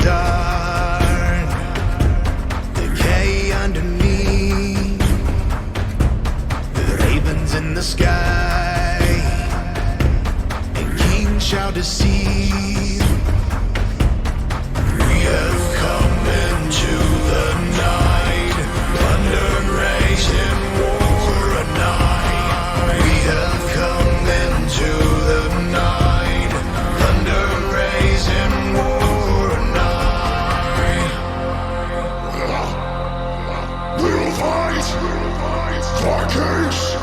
start. Decay underneath. The ravens in the sky. And kings shall deceive. We have come into the night. Thunder raising war a night. We have come into the night. Thunder raising war a night. We'll fight. Darkness.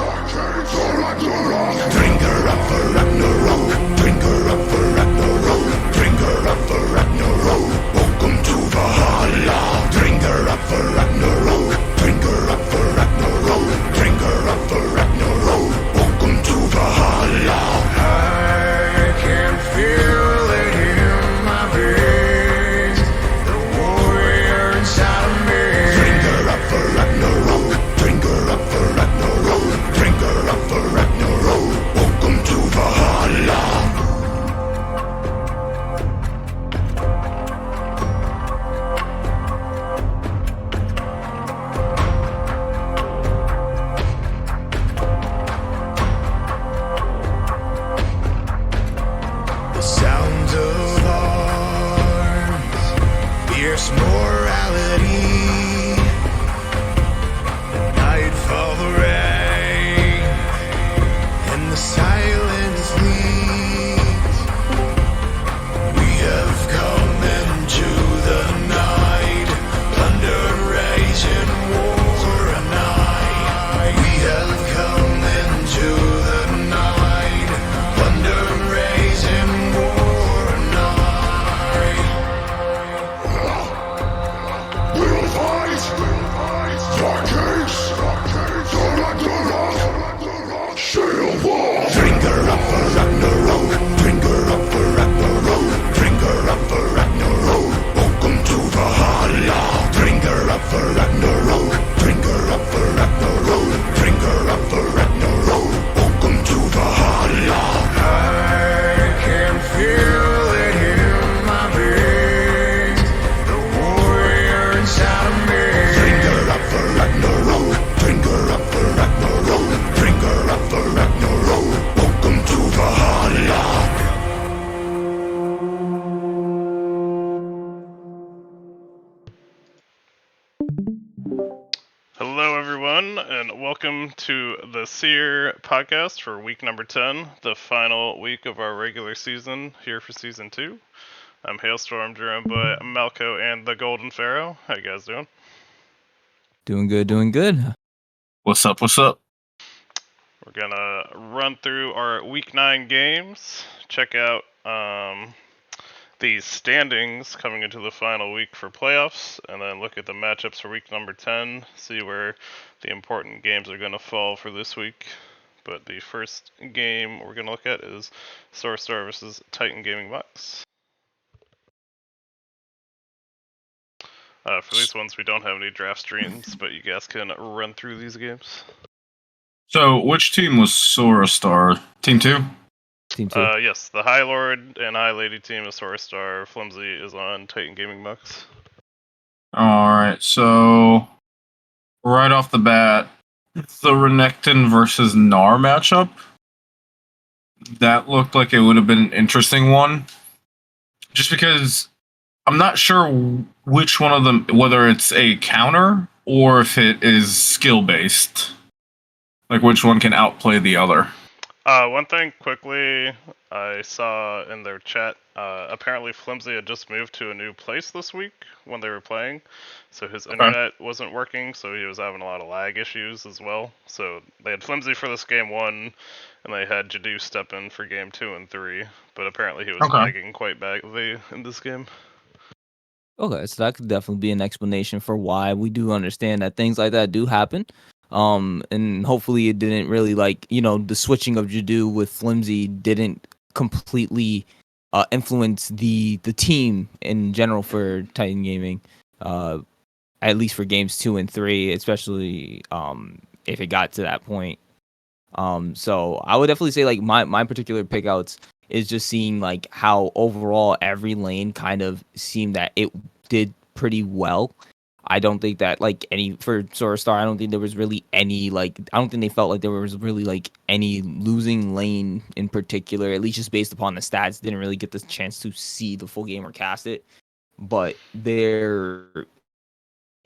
Bring her up for Ragnarok. Bring her up for Ragnarok. Bring her up for Ragnarok. Welcome to Valhalla. Bring her up for Ragnarok. Bring her up for Ragnarok. Bring her up for Ragnarok. Welcome to Valhalla. I can feel it in my veins. The warrior inside of me. Bring her up for Ragnarok. Bring her up for Ragnarok. Bring her up for Ragnarok. Welcome to Valhalla. The sounds of arms, fierce morality. The nightfall, the rain, and the silence leads. We have come into the night. Thunder raising war a night. We have come into the night. Thunder raising war a night. We'll fight. Darkness. Shield wall. Bring her up for Ragnarok. Bring her up for Ragnarok. Bring her up for Ragnarok. Welcome to Valhalla. Bring her up for Ragnarok. Bring her up for Ragnarok. Bring her up for Ragnarok. Welcome to Valhalla. I can feel it in my veins. The warrior inside of me. Bring her up for Ragnarok. Bring her up for Ragnarok. Bring her up for Ragnarok. Welcome to Valhalla. Hello, everyone, and welcome to the Seer podcast for week number 10, the final week of our regular season here for season 2. I'm Hailstorm, joined by Malco and the Golden Pharaoh. How you guys doing? Doing good. What's up? What's up? We're gonna run through our week 9 games, check out the standings coming into the final week for playoffs, and then look at the matchups for week number 10, see where the important games are going to fall for this week. But the first game we're going to look at is Source Star versus Titan Gaming Box. For these ones, we don't have any draft streams, but you guys can run through these games. So, which team was Sora Star? Team 2? Team 2. Yes, the High Lord and High Lady team is Source Star. Flimsy is on Titan Gaming Box. Alright, so right off the bat, the Renekton versus Gnar matchup. That looked like it would have been an interesting one. Just because I'm not sure which one of them, whether it's a counter or if it is skill-based. Like which one can outplay the other. One thing quickly I saw in their chat, apparently Flimsy had just moved to a new place this week when they were playing, so his internet wasn't working, so he was having a lot of lag issues as well. So they had Flimsy for this game 1, and they had Jadu step in for game 2 and 3, but apparently he was lagging quite badly in this game. Okay, so that could definitely be an explanation for why we do understand that things like that do happen. And hopefully it didn't really the switching of Jadu with Flimsy didn't completely influence the team in general for Titan Gaming, at least for games 2 and 3, especially if it got to that point. So I would definitely say my particular pickouts is just seeing like how overall every lane kind of seemed that it did pretty well. I don't think that like any for Star. I don't think there was really any like I don't think they felt like there was really like any losing lane in particular. At least just based upon the stats, didn't really get the chance to see the full game or cast it. But they're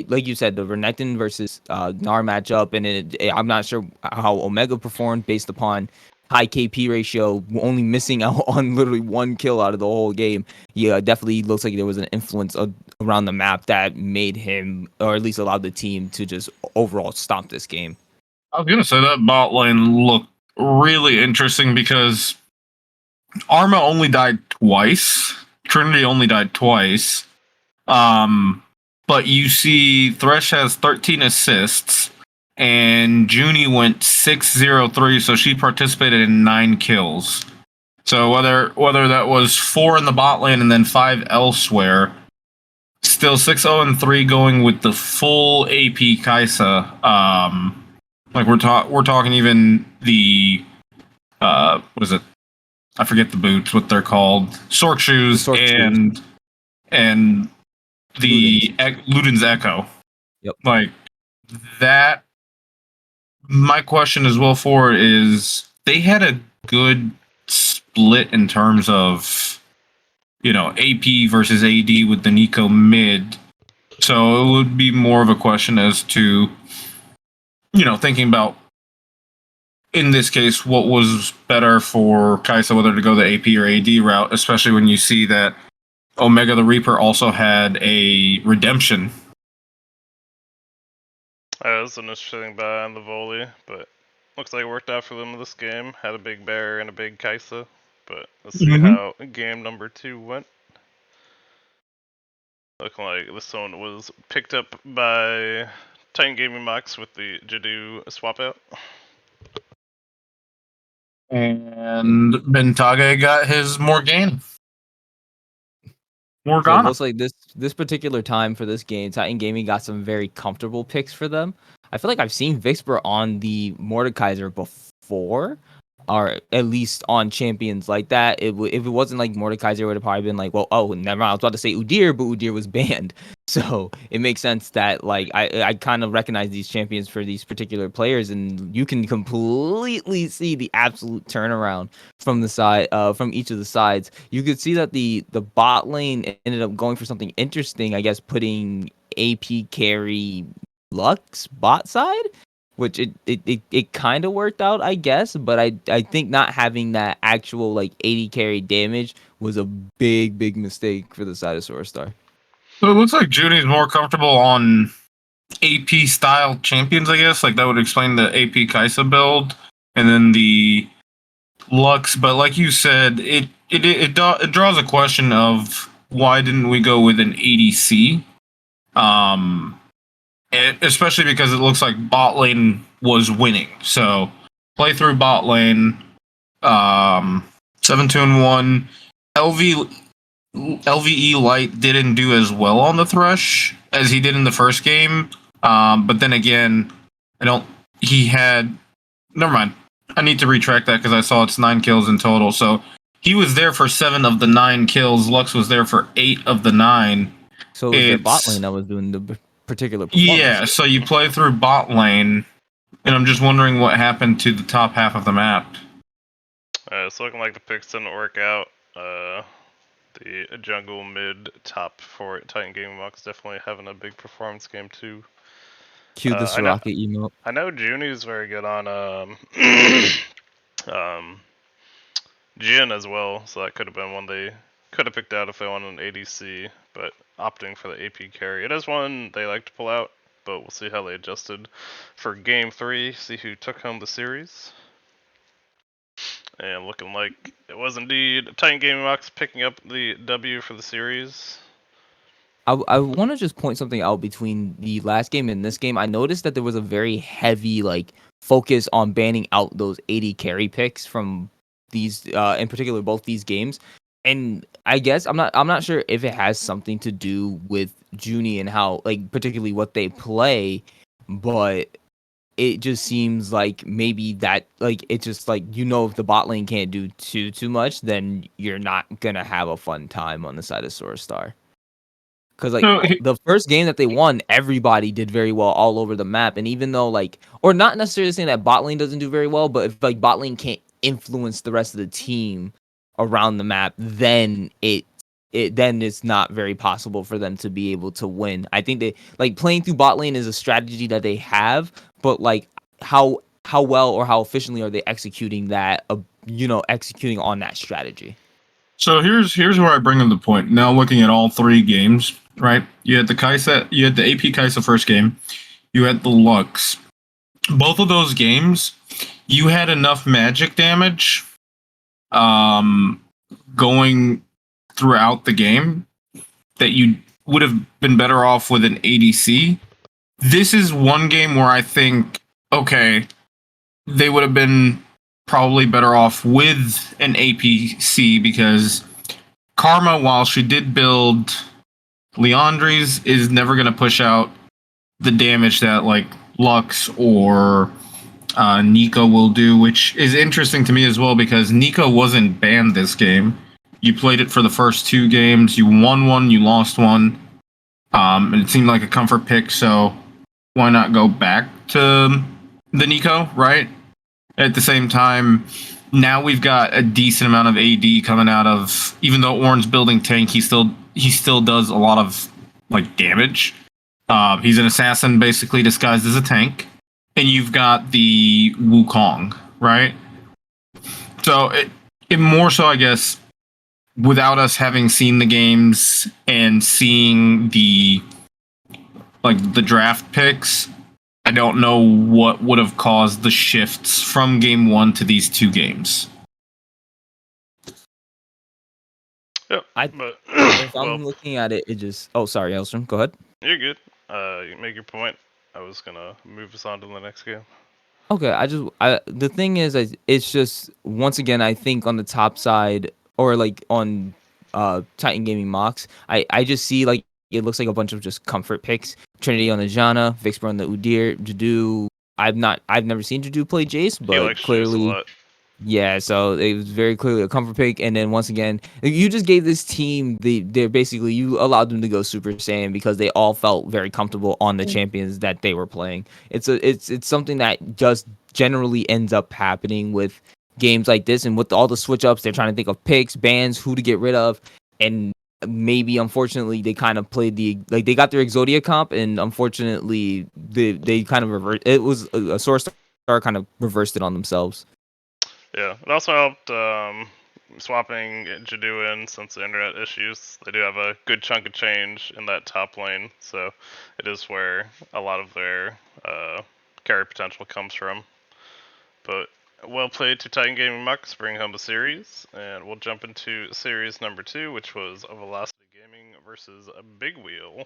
like you said, the Renekton versus Gnar matchup, and I'm not sure how Omega performed based upon high KP ratio, only missing out on literally one kill out of the whole game. Yeah, definitely looks like there was an influence around the map that made him, or at least allowed the team to just overall stomp this game. I was gonna say that bot lane looked really interesting because Arma only died twice. Trinity only died twice. But you see Thresh has 13 assists, and Junie went 6-0-3, so she participated in 9 kills. So whether that was 4 in the bot lane and then 5 elsewhere, still 6-0-3 going with the full AP Kaisa. Like we're talking even the what is it? I forget the boots, what they're called. Sork shoes and the Luden's Echo. Yep. Like that. My question as well for it is they had a good split in terms of, AP versus AD with the Nico mid. So it would be more of a question as to, thinking about, in this case, what was better for Kaisa, whether to go the AP or AD route, especially when you see that Omega the Reaper also had a redemption. That was an interesting buy on the volley, but looks like it worked out for them this game. Had a big bear and a big Kaisa, but let's see how game number 2 went. Looking like this one was picked up by Titan Gaming Mox with the Jadu swap out. And Bentage got his Morgana. So it looks like this particular time for this game, Titan Gaming got some very comfortable picks for them. I feel like I've seen Vixper on the Mordekaiser before, or at least on champions like that. If it wasn't like Mordekaiser, it would have probably been like, well, oh, never mind. I was about to say Udyr, but Udyr was banned. So it makes sense that like I kind of recognize these champions for these particular players, and you can completely see the absolute turnaround from the side from each of the sides. You could see that the bot lane ended up going for something interesting, I guess, putting AP carry Lux bot side, which it kind of worked out, I guess, but I think not having that actual like 80 carry damage was a big mistake for the side of Star. So it looks like Junie's more comfortable on AP style champions, I guess. Like that would explain the AP Kaisa build, and then the Lux. But like you said, it draws a question of why didn't we go with an ADC? Especially because it looks like bot lane was winning. So play through bot lane, 7-2-1. LVE Light didn't do as well on the Thresh as he did in the first game. But then again, he had, never mind. I need to retract that because I saw it's 9 kills in total. So he was there for 7 of the 9 kills. Lux was there for 8 of the 9. So it was their bot lane that was doing the particular performance. Yeah, so you play through bot lane, and I'm just wondering what happened to the top half of the map. It's looking like the picks didn't work out. The jungle mid top for Titan Gaming Mox definitely having a big performance game too. Cue this rocket emote. I know Junie's very good on Jin as well, so that could have been one they could have picked out if they wanted an ADC, but opting for the AP carry. It is one they like to pull out, but we'll see how they adjusted for game 3, see who took home the series. And looking like it was indeed Titan Gaming Box picking up the W for the series. I want to just point something out between the last game and this game. I noticed that there was a very heavy like focus on banning out those 80 carry picks from these, in particular, both these games. And I guess I'm not sure if it has something to do with Junie and how, like, particularly what they play, but it just seems like maybe that like it's just like if the bot lane can't do too much, then you're not gonna have a fun time on the side of Source Star. Because like No, the first game that they won, everybody did very well all over the map, and even though like, or not necessarily saying that bot lane doesn't do very well, but if like bot lane can't influence the rest of the team around the map, then then it's not very possible for them to be able to win. I think they like playing through bot lane is a strategy that they have, but like how well or how efficiently are they executing that? Executing on that strategy. So here's where I bring in the point. Now looking at all three games, right? You had the Kai'Sa, you had the AP Kai'Sa first game, you had the Lux. Both of those games, you had enough magic damage going throughout the game that you would have been better off with an ADC. This is one game where I think, okay, they would have been probably better off with an APC because Karma, while she did build Leandri's, is never going to push out the damage that like Lux or Nico will do, which is interesting to me as well because Nico wasn't banned this game. You played it for the first two games. You won one, you lost one, and it seemed like a comfort pick. So why not go back to the Nico, right? At the same time, now we've got a decent amount of AD coming out of. Even though Ornn's building tank, he still does a lot of like damage. He's an assassin basically disguised as a tank, and you've got the Wukong, right? So it more so, I guess, without us having seen the games and seeing the draft picks, I don't know what would have caused the shifts from game one to these two games. Yep. If Well, I'm looking at it, it just. Oh, sorry, Elstrom. Go ahead. you're good. You make your point. I was gonna move us on to the next game. Okay, the thing is, it's just once again, I think on the top side or like on Titan Gaming mocks, I just see like it looks like a bunch of just comfort picks. Trinity on the Janna, Vixbro on the Udyr, Jadu. I've never seen Jadu play Jace, He but likes Jace a clearly, lot. yeah. So it was very clearly a comfort pick. And then once again, you just gave this team they're basically you allowed them to go Super Saiyan because they all felt very comfortable on the champions that they were playing. It's something that just generally ends up happening with games like this, and with all the switch ups, they're trying to think of picks, bans, who to get rid of, and maybe unfortunately they kind of played they got their Exodia comp, and unfortunately they kind of reversed. It was a Source Star kind of reversed it on themselves. Yeah, it also helped swapping Jadu in since the internet issues. They do have a good chunk of change in that top lane, so it is where a lot of their carry potential comes from. But well played to Titan Gaming Mux, bring home the series, and we'll jump into series number 2, which was Velocity Gaming versus Big Wheel.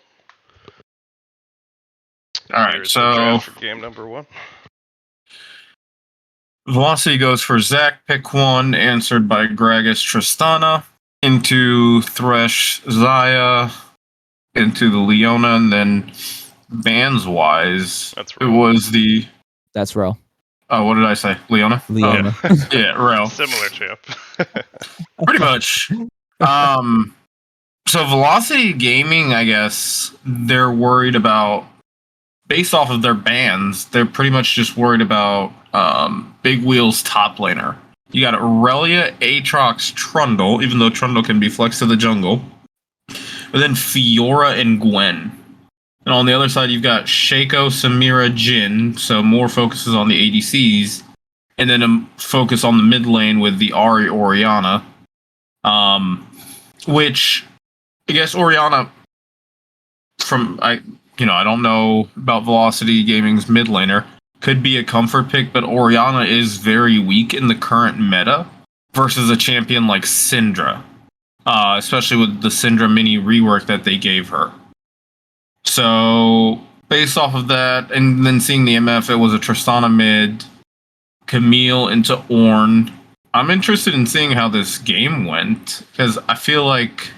All right, Here's so the draft for game number 1. Velocity goes for Zach, pick 1, answered by Gragas Tristana, into Thresh Zaya, into the Leona, and then bands wise, That's it right. was the. That's Rel. Oh, what did I say? Leona? Leona. Oh, yeah, Rel. Similar champ. Pretty much. So Velocity Gaming, I guess, they're worried about, based off of their bans, they're pretty much just worried about Big Wheel's top laner. You got Aurelia, Aatrox, Trundle, even though Trundle can be flexed to the jungle. And then Fiora and Gwen. And on the other side, you've got Shaco, Samira, Jin, so more focuses on the ADCs. And then a focus on the mid lane with the Ahri Orianna. Which, I guess Orianna, I don't know about Velocity Gaming's mid laner, could be a comfort pick, but Orianna is very weak in the current meta versus a champion like Syndra, especially with the Syndra mini rework that they gave her. So, based off of that, and then seeing the MF, it was a Tristana mid, Camille into Ornn. I'm interested in seeing how this game went, because I feel like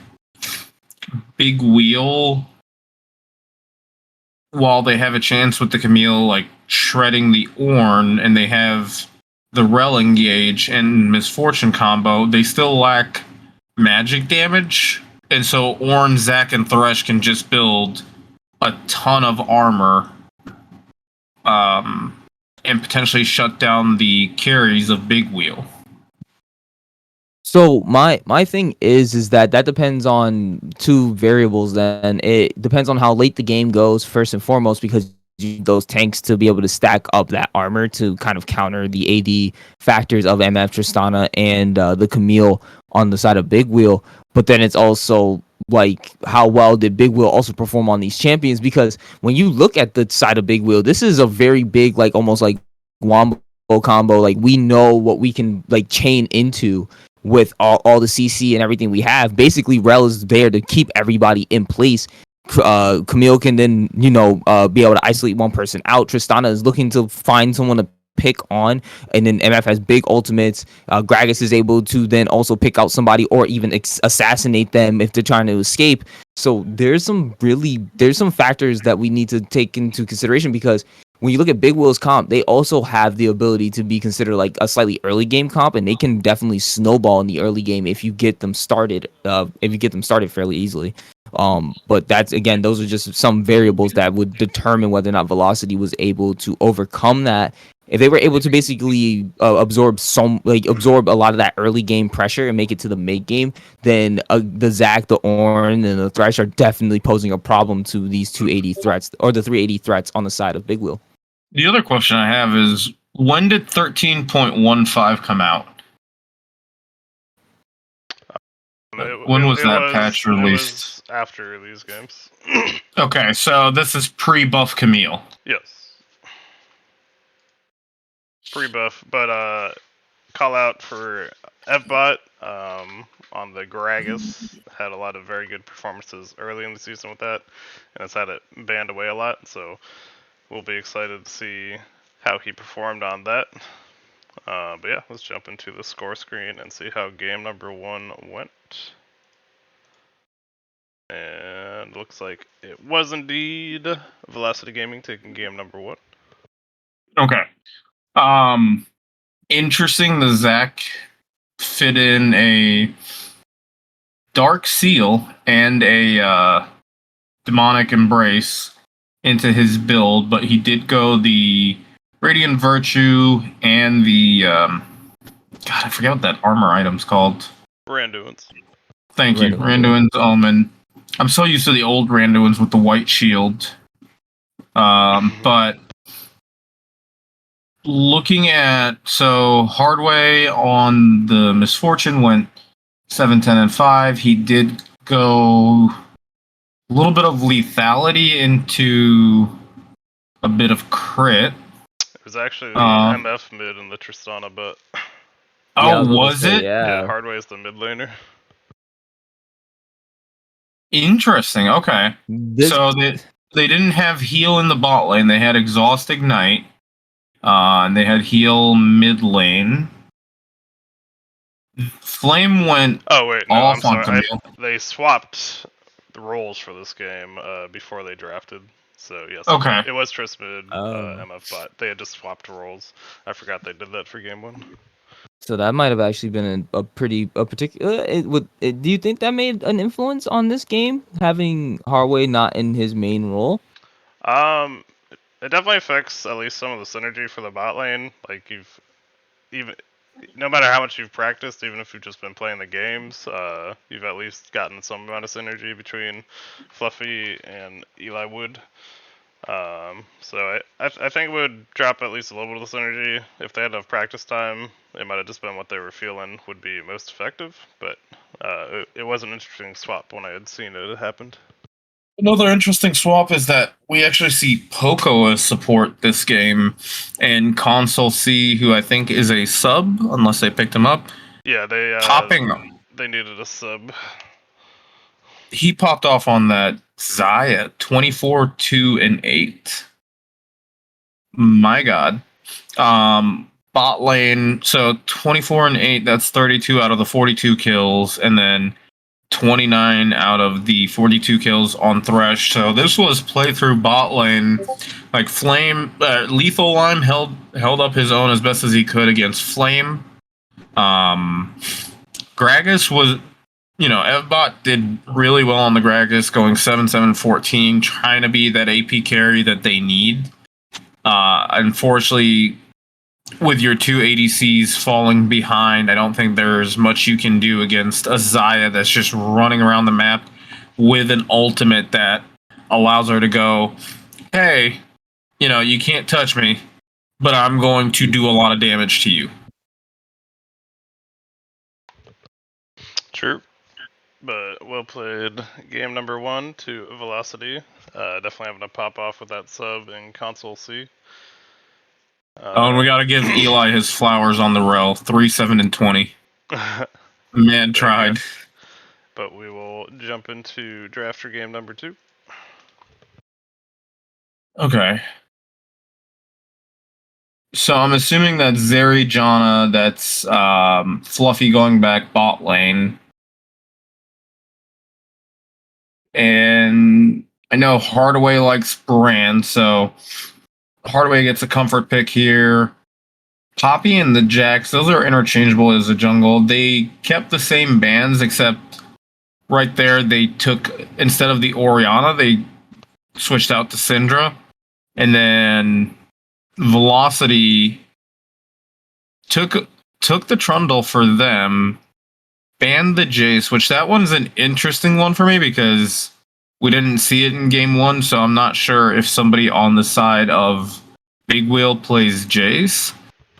Big Wheel while they have a chance with the Camille, like shredding the Ornn, and they have the Rel engage and Misfortune combo, they still lack magic damage. And so Ornn, Zac, and Thresh can just build a ton of armor, and potentially shut down the carries of Big Wheel. So my thing is that depends on two variables. Then it depends on how late the game goes first and foremost, because you need those tanks to be able to stack up that armor to kind of counter the AD factors of MF Tristana and the Camille on the side of Big Wheel. But then it's also like how well did Big Wheel also perform on these champions? Because when you look at the side of Big Wheel, this is a very big, like almost like wombo combo. Like we know what we can like chain into with all the CC and everything we have. Basically, Rel is there to keep everybody in place. Camille can then, be able to isolate one person out. Tristana is looking to find someone to pick on, and then MF has big ultimates. Gragas is able to then also pick out somebody or even assassinate them if they're trying to escape. So there's some factors that we need to take into consideration, because when you look at Big Will's comp, they also have the ability to be considered like a slightly early game comp, and they can definitely snowball in the early game if you get them started. If you get them started fairly easily. But that's, again, those are just some variables that would determine whether or not Velocity was able to overcome that. If they were able to basically absorb a lot of that early game pressure and make it to the mid game, then the Zac, the Ornn, and the Thresh are definitely posing a problem to these 280 threats, or the 380 threats on the side of Big Wheel. The other question I have is, when did 13.15 come out? When was that patch released? It was after these games. Okay, so this is pre-buff Camille. Yes. Pre-buff, but call out for FBot on the Gragas. Had a lot of very good performances early in the season with that, and it's had it banned away a lot, so we'll be excited to see how he performed on that. But yeah, let's jump into the score screen and see how game number 1 went. And looks like it was indeed Velocity Gaming taking game number 1. Okay. Interesting, the Zac fit in a Dark Seal and a Demonic Embrace into his build, but he did go the Radiant Virtue and the God, I forget what that armor item's called. Randuin's. Thank you, Randuin's Omen. I'm so used to the old Randuin's with the white shield. But looking at, so Hardway on the Misfortune went 7, 10, and 5. He did go a little bit of lethality into a bit of crit. It was actually the MF mid and the Tristana, but oh, was it? Yeah, Hardway is the mid laner. Interesting. Okay. So they didn't have heal in the bot lane. They had Exhaust Ignite. And they had heal mid lane. Flame went off on Camille. They swapped the roles for this game before they drafted. So yes, okay. It was Trist mid, MF bot. They had just swapped roles. I forgot they did that for game 1. So that might have actually been a particular. Do you think that made an influence on this game, having Hardway not in his main role? It definitely affects at least some of the synergy for the bot lane. Like no matter how much you've practiced, even if you've just been playing the games, you've at least gotten some amount of synergy between Fluffy and Eli Wood. So I think it would drop at least a little bit of the synergy. If they had enough practice time, it might have just been what they were feeling would be most effective. But it was an interesting swap when I had seen it happened. Another interesting swap is that we actually see Poco as support this game, and Console C, who I think is a sub, unless they picked him up. Yeah, they they needed a sub. He popped off on that Xayah 24, 2, and 8. My God. Bot lane, so 24 and 8, that's 32 out of the 42 kills, and then 29 out of the 42 kills on Thresh. So this was playthrough bot lane. Like Flame, Lethal Lime held up his own as best as he could against Flame. Gragas was, Evbot did really well on the Gragas, going 7-7-14, trying to be that AP carry that they need. Unfortunately, with your two ADCs falling behind, I don't think there's much you can do against a Xayah that's just running around the map with an ultimate that allows her to go, hey, you can't touch me, but I'm going to do a lot of damage to you. True. But well played. Game number 1 to Velocity. Definitely having to pop off with that sub in Console C. And we got to give Eli his flowers on the rel. 3-7-20. Man tried. But we will jump into drafter game number 2. Okay. So I'm assuming that Zeri Janna, that's Fluffy going back bot lane. And I know Hardaway likes Brand, so Hardaway gets a comfort pick here. Poppy and the Jax, those are interchangeable as a jungle. They kept the same bans, except right there they took, instead of the Orianna, they switched out to Syndra. And then Velocity took the Trundle for them, banned the Jace, which that one's an interesting one for me because we didn't see it in game 1, so I'm not sure if somebody on the side of Big Wheel plays Jace.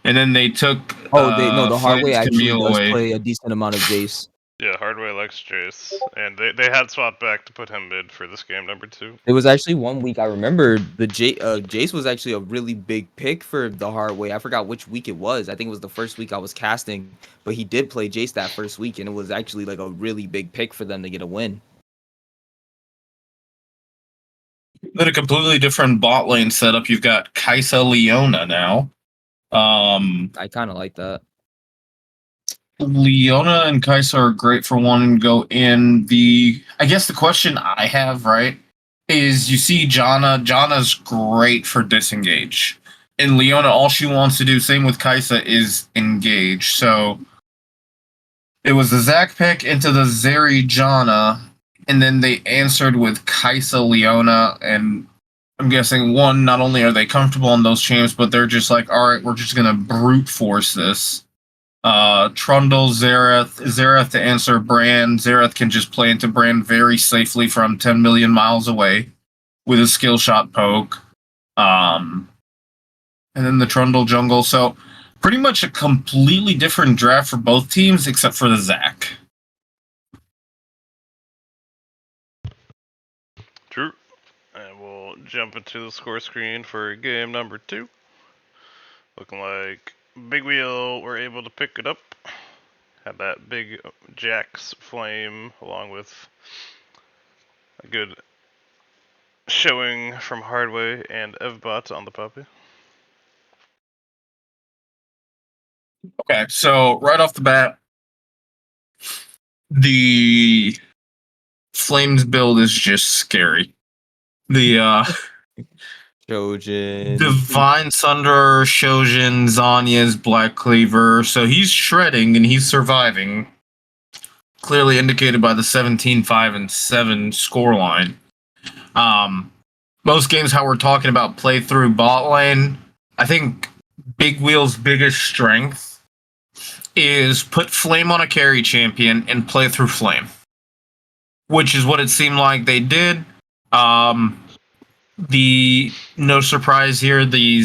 And then they took the Hardway actually does away. play a decent amount of Jace. Yeah, Hardway likes Jace, and they had swapped back to put him mid for this game number 2. It was actually one week I remember the Jace was actually a really big pick for the Hardway. I forgot which week it was. I think it was the first week I was casting, but he did play Jace that first week, and it was actually like a really big pick for them to get a win. Then a completely different bot lane setup. You've got Kai'Sa Leona now. I kind of like that. Leona and Kai'Sa are great for one to go in. I guess the question I have, right, is you see Janna. Janna's great for disengage. And Leona, all she wants to do, same with Kai'Sa, is engage. So it was the Zac pick into the Zeri Janna, and then they answered with Kai'Sa Leona, and I'm guessing, one, not only are they comfortable on those champs, but they're just like, all right, we're just going to brute force this. Trundle, Xerath to answer Brand. Xerath can just play into Brand very safely from 10 million miles away with a skill shot poke. And then the Trundle jungle. So pretty much a completely different draft for both teams except for the Zac. True. And we'll jump into the score screen for game number 2. Looking like Big Wheel were able to pick it up. Had that big Jax flame along with a good showing from Hardway and Evbot on the puppy. Okay, so right off the bat, the Flames build is just scary. The Shojin, Divine Sunder, Shojin, Zanya's Black Cleaver. So he's shredding and he's surviving. Clearly indicated by the 17-5-7 scoreline. Most games, how we're talking about playthrough bot lane, I think Big Wheel's biggest strength is put Flame on a carry champion and play through Flame, which is what it seemed like they did. No surprise here, the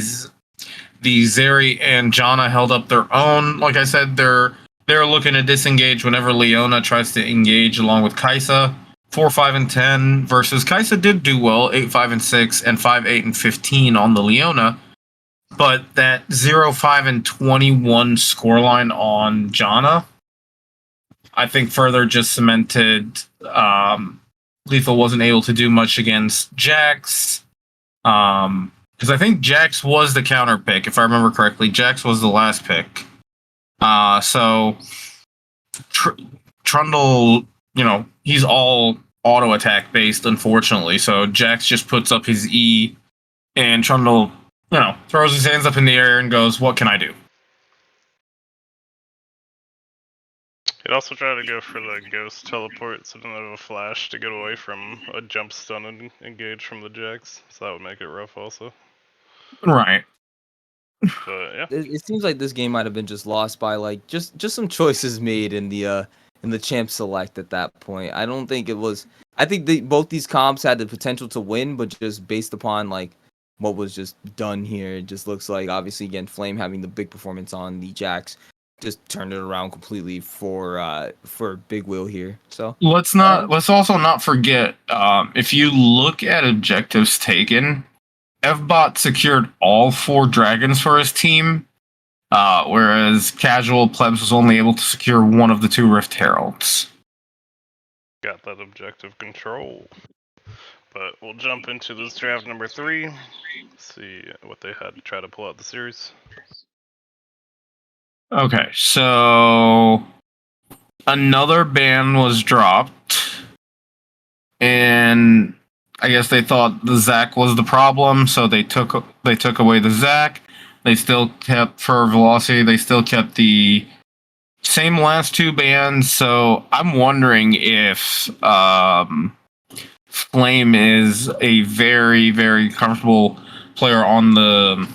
Zeri and Janna held up their own. Like I said, they're looking to disengage whenever Leona tries to engage along with Kai'Sa. 4-5-10 versus Kai'Sa did do well, 8-5-6 and 5-8-15 on the Leona. But that 0-5-21 scoreline on Janna, I think further just cemented Lethal wasn't able to do much against Jax. Because I think Jax was the counter pick, if I remember correctly. Jax was the last pick. So Trundle he's all auto attack based, unfortunately. So Jax just puts up his E, and Trundle, throws his hands up in the air and goes, "What can I do?" He'd also try to go for the ghost teleport, so didn't have a flash to get away from a jump stun and engage from the Jax. So that would make it rough also. Right. But yeah. It seems like this game might have been just lost by like just some choices made in the champ select at that point. I don't think it was. I think both these comps had the potential to win, but just based upon like what was just done here, it just looks like obviously again Flame having the big performance on the Jax just turned it around completely for Big Will here. So Let's also not forget, if you look at objectives taken, Fbot secured all 4 dragons for his team, whereas Casual Plebs was only able to secure one of the 2 Rift Heralds. Got that objective control. But we'll jump into this draft number 3. See what they had to try to pull out the series. Okay, so another ban was dropped, and I guess they thought the Zac was the problem, so they took away the Zac. They still kept for Velocity. They still kept the same last 2 bans. So I'm wondering if Flame is a very, very comfortable player on the,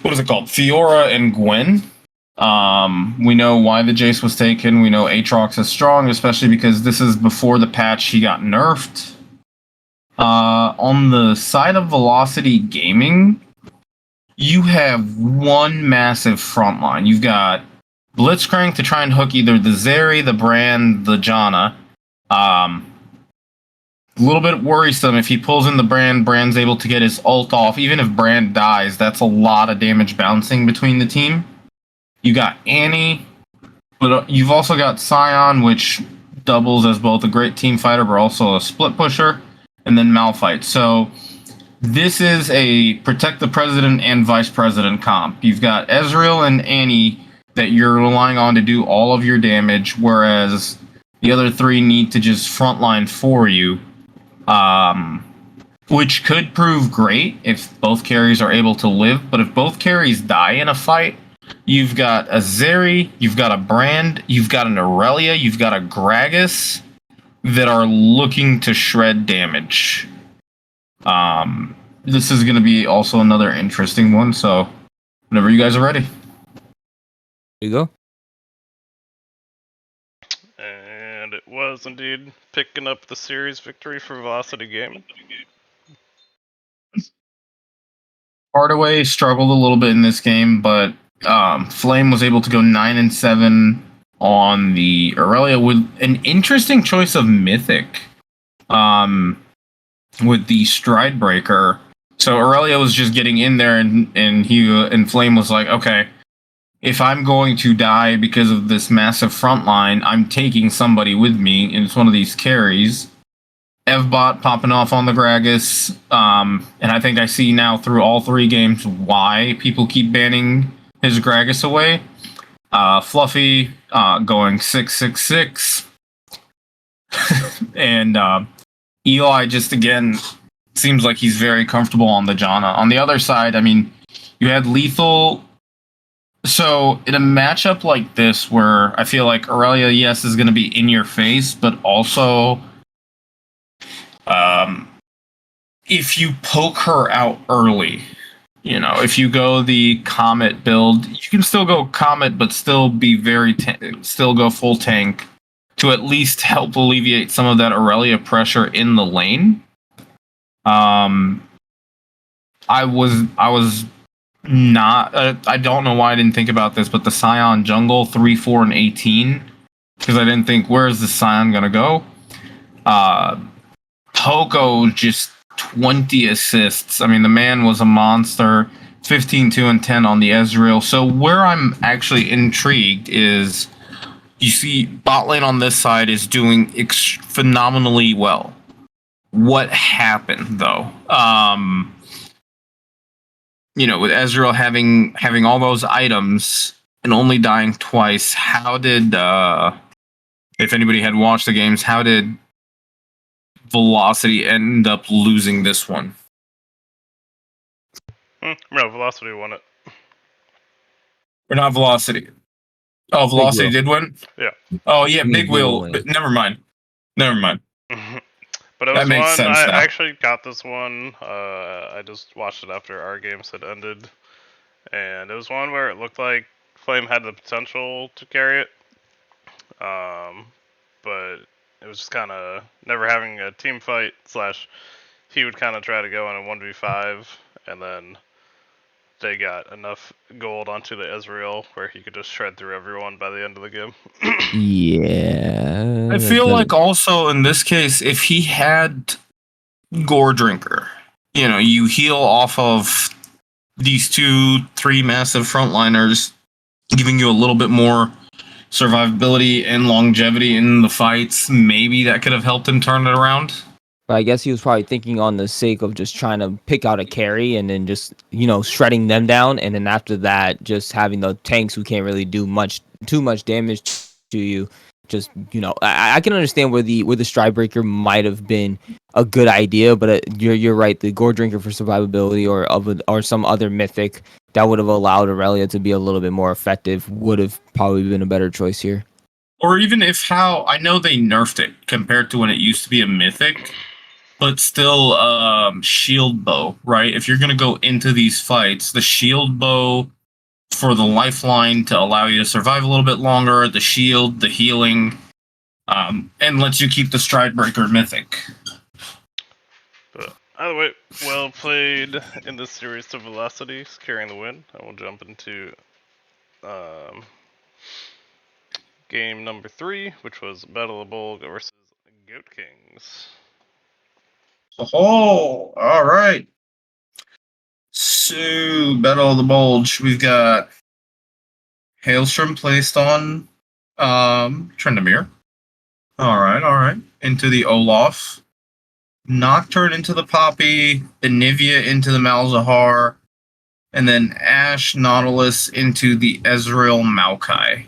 what is it called, Fiora and Gwen. We know why the Jace was taken. We know Aatrox is strong, especially because this is before the patch he got nerfed. On the side of Velocity Gaming, you have one massive front line. You've got Blitzcrank to try and hook either the Zeri, the Brand, the Janna. A little bit worrisome if he pulls in the Brand's able to get his ult off. Even if Brand dies, that's a lot of damage bouncing between the team. You got Annie, but you've also got Scion, which doubles as both a great team fighter, but also a split pusher, and then Malphite. So this is a protect the president and vice president comp. You've got Ezreal and Annie that you're relying on to do all of your damage, whereas the other 3 need to just frontline for you. Which could prove great if both carries are able to live, but if both carries die in a fight, you've got a Zeri, you've got a Brand, you've got an Aurelia, you've got a Gragas that are looking to shred damage. This is going to be also another interesting one, so whenever you guys are ready. There you go. And it was indeed picking up the series victory for Velocity Gaming. Hardaway struggled a little bit in this game, but Flame was able to go 9-7 on the Aurelia with an interesting choice of Mythic with the Stride Breaker. So Aurelia was just getting in there, and Flame was like, okay, if I'm going to die because of this massive front line, I'm taking somebody with me, and it's one of these carries. Evbot popping off on the Gragas, and I think I see now through all 3 games why people keep banning his Gragas away. Fluffy going 666, and Eli just again seems like he's very comfortable on the Janna. On the other side, I mean, you had Lethal. So in a matchup like this, where I feel like Aurelia, yes, is going to be in your face, but also if you poke her out early, if you go the Comet build, you can still go Comet, but still be still go full tank to at least help alleviate some of that Aurelia pressure in the lane. I was not. I don't know why I didn't think about this, but the Scion jungle 3, 4, and 18, because I didn't think, where's the Scion gonna go? Poco just 20 assists. I mean, the man was a monster. 15, 2, and 10 on the Ezreal. So where I'm actually intrigued is, you see bot lane on this side is doing phenomenally well. What happened though? With Ezreal having all those items and only dying twice, how did if anybody had watched the games, how did Velocity end up losing this one? No, Velocity won it. Or not Velocity? Oh, Velocity Wheel. did win? Yeah. Oh, yeah, I mean, Big Wheel. win. But never mind. Never mind. But it That was makes one, sense I now. actually got this one. I just watched it after our games had ended. And it was one where it looked like Flame had the potential to carry it. But it was just kind of never having a team fight, slash, he would kind of try to go in a 1v5, and then they got enough gold onto the Ezreal where he could just shred through everyone by the end of the game. Yeah. I feel like also in this case, if he had Gore Drinker, you heal off of these 2-3 massive frontliners, giving you a little bit more survivability and longevity in the fights. Maybe that could have helped him turn it around. But I guess he was probably thinking on the sake of just trying to pick out a carry and then just, shredding them down. And then after that, just having the tanks who can't really do too much damage to you. Just, I can understand where the Stridebreaker might have been a good idea, but you're right. The Gore Drinker for survivability or some other mythic that would have allowed Aurelia to be a little bit more effective would have probably been a better choice here. Or even I know they nerfed it compared to when it used to be a mythic, but still, shield bow, right? If you're going to go into these fights, the shield bow for the lifeline to allow you to survive a little bit longer, the shield, the healing, and lets you keep the Stridebreaker mythic. But either way, well played in this series to Velocity, carrying the win. And we'll jump into game number 3, which was Battle of Bull versus Goat Kings. Oh, all right. So, Battle of the Bulge, we've got Hailstrom placed on Trendemir. All right. Into the Olaf. Nocturne into the Poppy. Anivia into the Malzahar. And then Ash Nautilus into the Ezreal Maokai.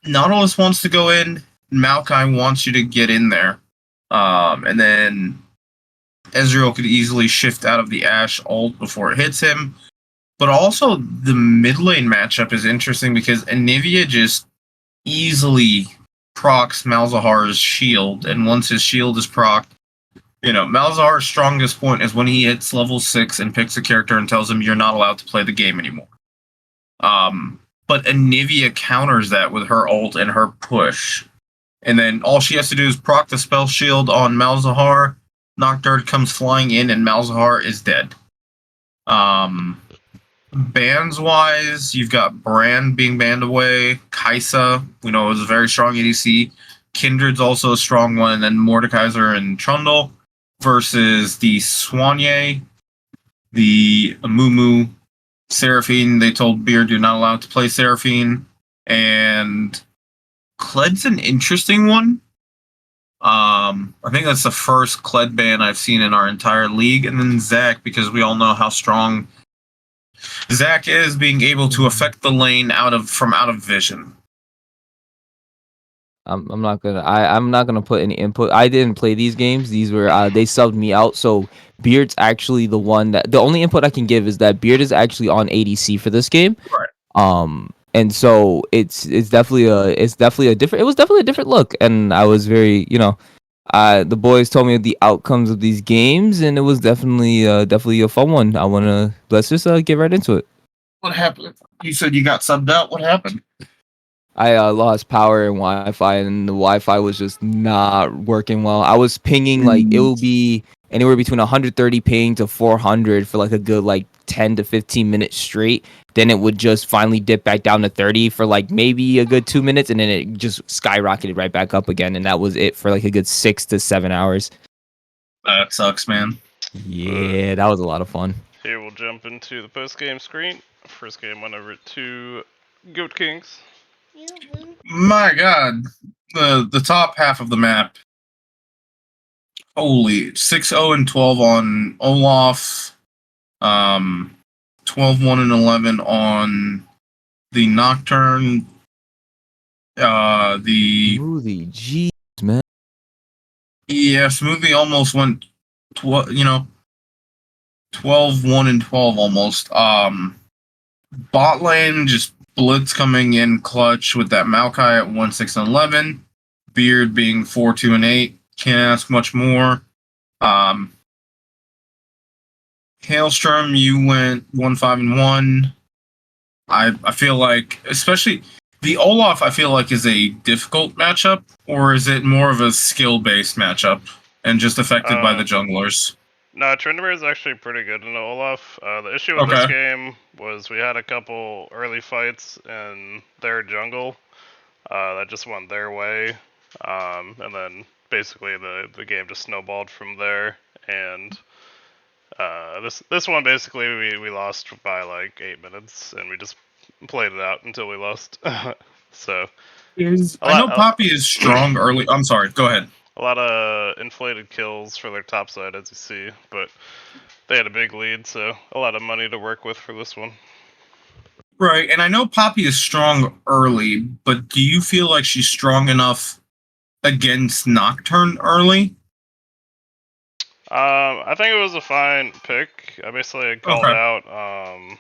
Nautilus wants to go in. Maokai wants you to get in there. And then Ezreal could easily shift out of the Ashe ult before it hits him. But also, the mid lane matchup is interesting because Anivia just easily procs Malzahar's shield. And once his shield is procced, Malzahar's strongest point is when he hits level 6 and picks a character and tells him you're not allowed to play the game anymore. But Anivia counters that with her ult and her push. And then all she has to do is proc the spell shield on Malzahar. Nocturne comes flying in and Malzahar is dead. Bans wise, you've got Brand being banned away. Kaisa, we know, is a very strong ADC. Kindred's also a strong one. And then Mordekaiser and Trundle versus the Soigné, the Amumu, Seraphine. They told Beard you're not allowed to play Seraphine. And Kled's an interesting one. I think that's the first Kled ban I've seen in our entire league. And then Zac, because we all know how strong Zac is, being able to affect the lane from out of vision. I'm not gonna put any input. I didn't play these games. These were they subbed me out. So Beard's actually the one that the only input I can give is that Beard is actually on ADC for this game. Right. And so it's definitely a different look. And I was very, the boys told me the outcomes of these games, and it was definitely a fun one. Let's just get right into it. What happened? You said you got subbed out. What happened? I lost power and Wi-Fi, and the Wi-Fi was just not working well. I was pinging like it will be anywhere between 130 ping to 400 for like a good 10 to 15 minutes straight. Then it would just finally dip back down to 30 for like maybe a good 2 minutes, and then it just skyrocketed right back up again, and that was it for like a good 6 to 7 hours. That sucks, man. Yeah, that was a lot of fun. Here we'll jump into the post-game screen. First game went over to Goat Kings. My God, the top half of the map. Holy, 6-0 and 12 on Olaf. 12-1 and 11 on the Nocturne. The Smoothie, jeez, man. Smoothie almost went 12, 1 and 12 almost. Bot lane just blitz coming in clutch with that Maokai at 1, 6, and 11. Beard being 4, 2, and 8. Can't ask much more. Hailstrom, you went 1, 5, and 1. I feel like, especially the Olaf, I feel like is a difficult matchup, or is it more of a skill-based matchup and just affected by the junglers? No, Tryndamere is actually pretty good in Olaf. The issue with Okay. this game was we had a couple early fights in their jungle that just went their way, and then basically the game just snowballed from there. And this one basically we lost by like 8 minutes, and we just played it out until we lost. So I know Poppy is strong early. I'm sorry. Go ahead. a lot of inflated kills for their top side, as you see, but they had a big lead, so a lot of money to work with for this one. Right, and I know Poppy is strong early, but do you feel like she's strong enough against Nocturne early? I think it was a fine pick. I basically called Okay. out.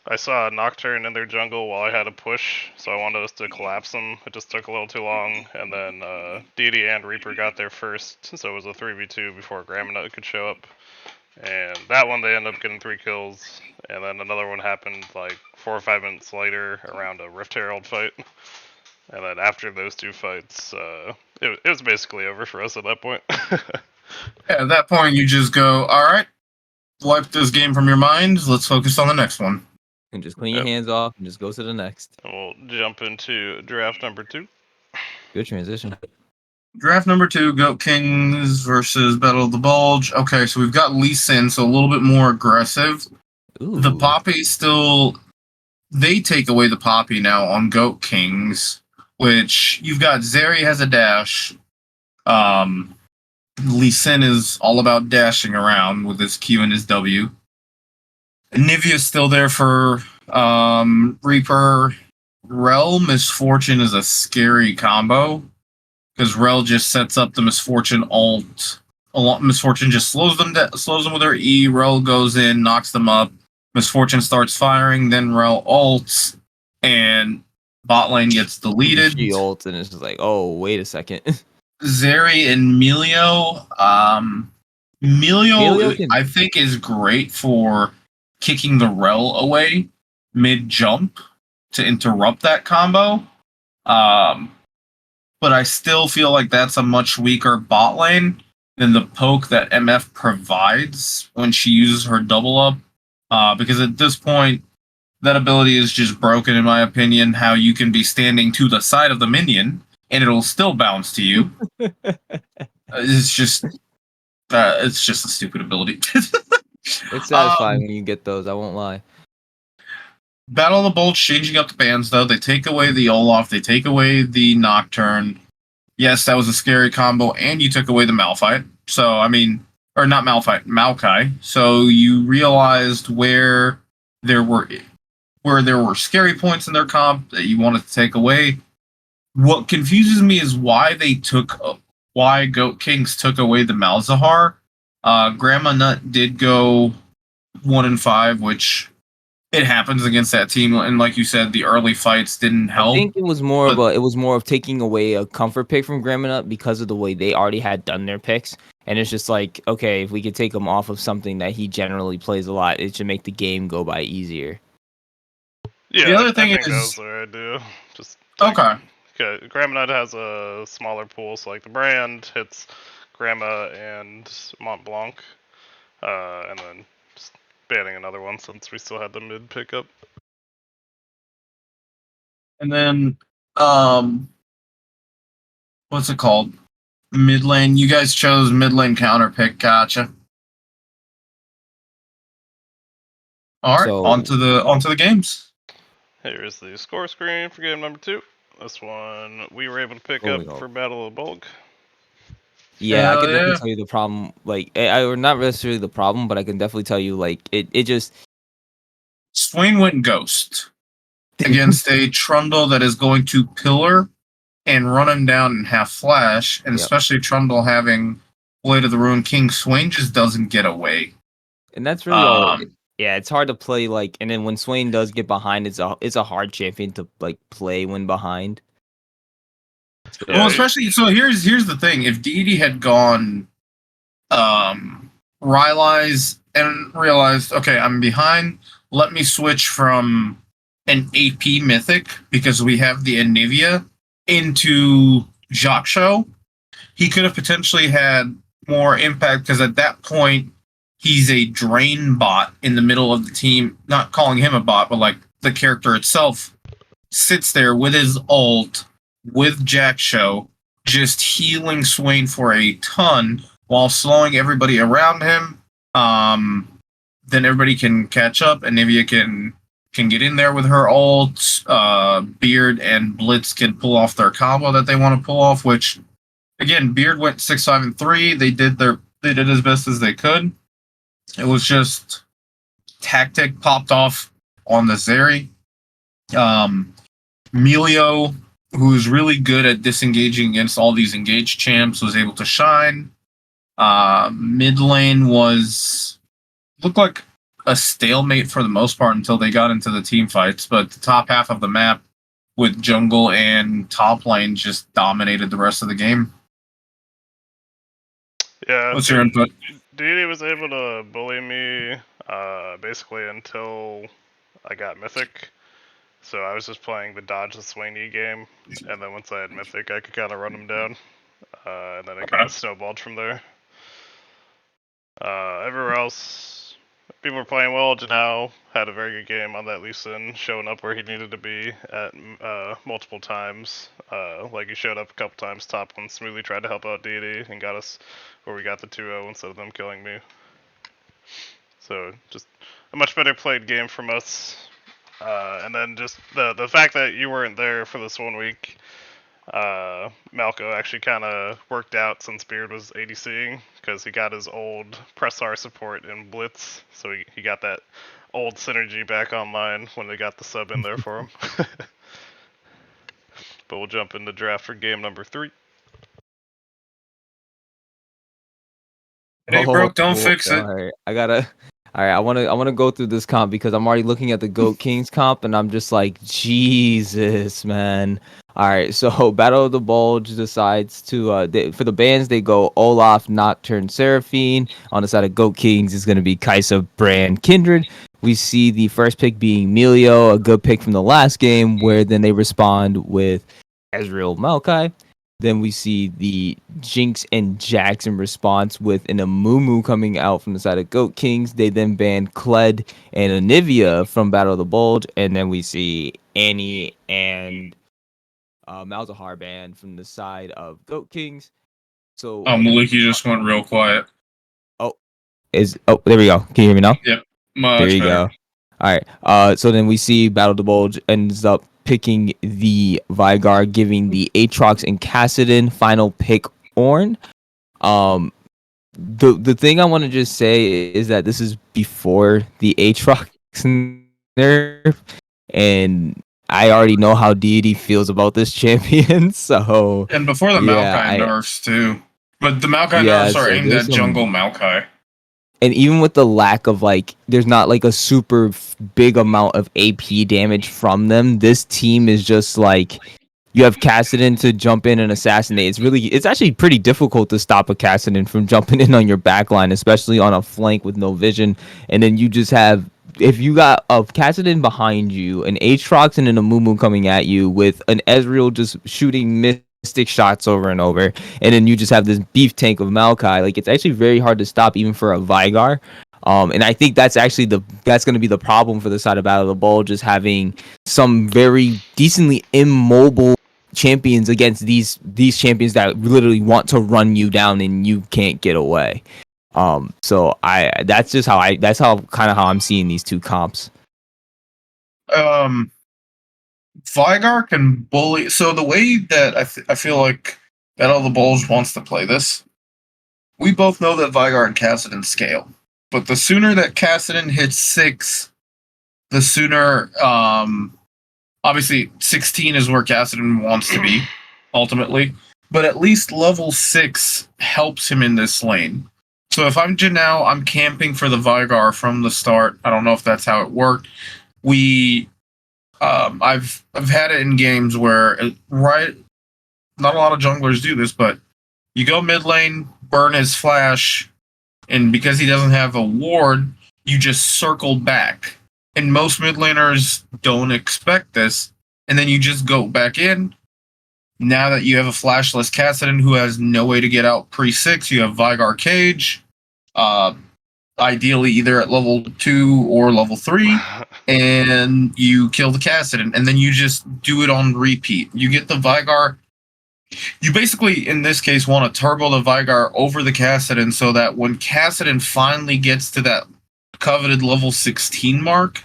I saw a Nocturne in their jungle while I had a push, so I wanted us to collapse them. It just took a little too long, and then Deity and Reaper got there first, so it was a 3v2 before Graminut could show up. And that one they ended up getting 3 kills, and then another one happened like 4 or 5 minutes later around a Rift Herald fight. And then after those 2 fights, it was basically over for us at that point. At that point, you just go, all right, wipe this game from your mind. Let's focus on the next one. And just clean your hands off and just go to the next. And we'll jump into draft number 2. Good transition. Draft number 2, Goat Kings versus Battle of the Bulge. Okay, so we've got Lee Sin, so a little bit more aggressive. Ooh. The Poppy still... They take away the Poppy now on Goat Kings, which you've got Zeri has a dash. Lee Sin is all about dashing around with his Q and his W. Nivea's still there for Reaper. Rel Misfortune is a scary combo because Rel just sets up the Misfortune ult. Misfortune just slows them with her E. Rel goes in, knocks them up. Misfortune starts firing, then Rel ults, and bot lane gets deleted. She ults, and it's just like, oh, wait a second. Zeri and Melio. Melio, I think, is great for kicking the Rel away mid-jump to interrupt that combo. But I still feel like that's a much weaker bot lane than the poke that MF provides when she uses her double up. Because at this point, that ability is just broken, in my opinion, how you can be standing to the side of the minion and it'll still bounce to you. It's just a stupid ability. It's satisfying when you get those, I won't lie. Battle of the Bulge changing up the bans, though. They take away the Olaf, they take away the Nocturne. Yes, that was a scary combo, and you took away the Malphite. So, I mean, or not Malphite, Maokai. So you realized where there were scary points in their comp that you wanted to take away. What confuses me is why Goat Kings took away the Malzahar. Grandma Nut did go 1 and 5, which it happens against that team, and like you said, the early fights didn't help. I think it was more of taking away a comfort pick from Grandma Nut because of the way they already had done their picks. And it's just like, okay, if we could take him off of something that he generally plays a lot, it should make the game go by easier. Yeah, the other thing I think is, that was their idea. Just okay. Graminut has a smaller pool, so like the brand hits Grandma and Mont Blanc, and then just banning another one since we still had the mid pickup. And then, what's it called? Mid lane. You guys chose mid lane counter pick. Gotcha. All right, So- onto the games. Here's the score screen for game number 2. This one we were able to pick up for Battle of the Bulge. Yeah, I can definitely tell you the problem. Like, or not necessarily the problem, but I can definitely tell you, like, it just. Swain went Ghost. against a Trundle that is going to pillar and run him down and have flash, and Yep. especially Trundle having Blade of the Ruin King, Swain just doesn't get away. And that's really all. Um, Yeah, it's hard to play like, and then when Swain does get behind, it's a hard champion to like play when behind. So, well, Yeah, especially so here's the thing: if Deity had gone Rylai's and realized, okay, I'm behind. Let me switch from an AP mythic because we have the Anivia into Jaksho. He could have potentially had more impact because at that point he's a drain bot in the middle of the team. Not calling him a bot, but like the character itself sits there with his ult with Jaksho, just healing Swain for a ton while slowing everybody around him. Then everybody can catch up, and Nivea can get in there with her ult. Beard and Blitz can pull off their combo that they want to pull off. Which, again, Beard went 6-5-3. They did as best as they could. It was just tactic popped off on the Zeri. Melio, who's really good at disengaging against all these engaged champs, was able to shine. Mid lane looked like a stalemate for the most part until they got into the team fights, but the top half of the map with jungle and top lane just dominated the rest of the game. yeah. What's your input? Deity was able to bully me basically until I got Mythic. So I was just playing the dodge the Swainy game, and then once I had Mythic, I could kind of run him down, and then it kind of snowballed from there. Everywhere else, people were playing well. Janao had a very good game on that Lee Sin, showing up where he needed to be at multiple times. Like he showed up a couple times top when Smoothly tried to help out Deity and got us where we got the 2-0 instead of them killing me. So just a much better played game from us. And then just the fact that you weren't there for this 1 week, Malco actually kind of worked out since Beard was ADCing because he got his old press R support in Blitz, so he got that old synergy back online when they got the sub in there for him. But we'll jump into draft for game number 3. Hey, broke, don't fix it. All right, All right, I wanna go through this comp because I'm already looking at the Goat Kings comp and I'm just like, Jesus, man. All right, so Battle of the Bulge decides to for the bans they go Olaf, Nocturne, Seraphine. On the side of Goat Kings is gonna be Kaisa, Brand, Kindred. We see the first pick being Melio, a good pick from the last game, where then they respond with Ezreal, Maokai. Then we see the Jinx and Jax in response with an Amumu coming out from the side of Goat Kings. They then ban Kled and Anivia from Battle of the Bulge. And then we see Annie and Malzahar banned from the side of Goat Kings. So Maliki just went real quiet. there we go. Can you hear me now? Yep, much There you better. go. All right. So then we see Battle of the Bulge ends up picking the Vigar, giving the Aatrox and Kassadin final pick Ornn. The thing I want to just say is that this is before the Aatrox nerf, and I already know how Deity feels about this champion. So And before the Maokai nerfs too. But the Maokai nerfs are aimed at jungle Maokai. And even with the lack of there's not like a super big amount of AP damage from them. This team is just like, you have Kassadin to jump in and assassinate. It's actually pretty difficult to stop a Kassadin from jumping in on your backline, especially on a flank with no vision. And then you just have, if you got a Kassadin behind you, an Aatrox and an Amumu coming at you with an Ezreal just shooting mystic shots over and over, and then you just have this beef tank of Maokai. Like, it's actually very hard to stop even for a Vigar. And I think that's actually that's going to be the problem for the side of Battle of the Bulge, just having some very decently immobile champions against these champions that literally want to run you down and you can't get away. So that's kind of how I'm seeing these two comps. Vigar can bully. So the way that I feel like Battle of the Bulge wants to play this, we both know that Vigar and Kassadin scale. But the sooner that Kassadin hits 6, the sooner Obviously, 16 is where Kassadin wants to be, ultimately. But at least level 6 helps him in this lane. So if I'm Janelle, I'm camping for the Vigar from the start. I don't know if that's how it worked. I've had it in games where not a lot of junglers do this, but you go mid lane, burn his flash, and because he doesn't have a ward, you just circle back. And most mid laners don't expect this, and then you just go back in. Now that you have a flashless Kassadin who has no way to get out pre-6, you have Vigar Cage, ideally either at level 2 or level 3, and you kill the Kassadin, and then you just do it on repeat. You get the Vigar. You basically, in this case, want to turbo the Vigar over the Kassadin so that when Kassadin finally gets to that coveted level 16 mark,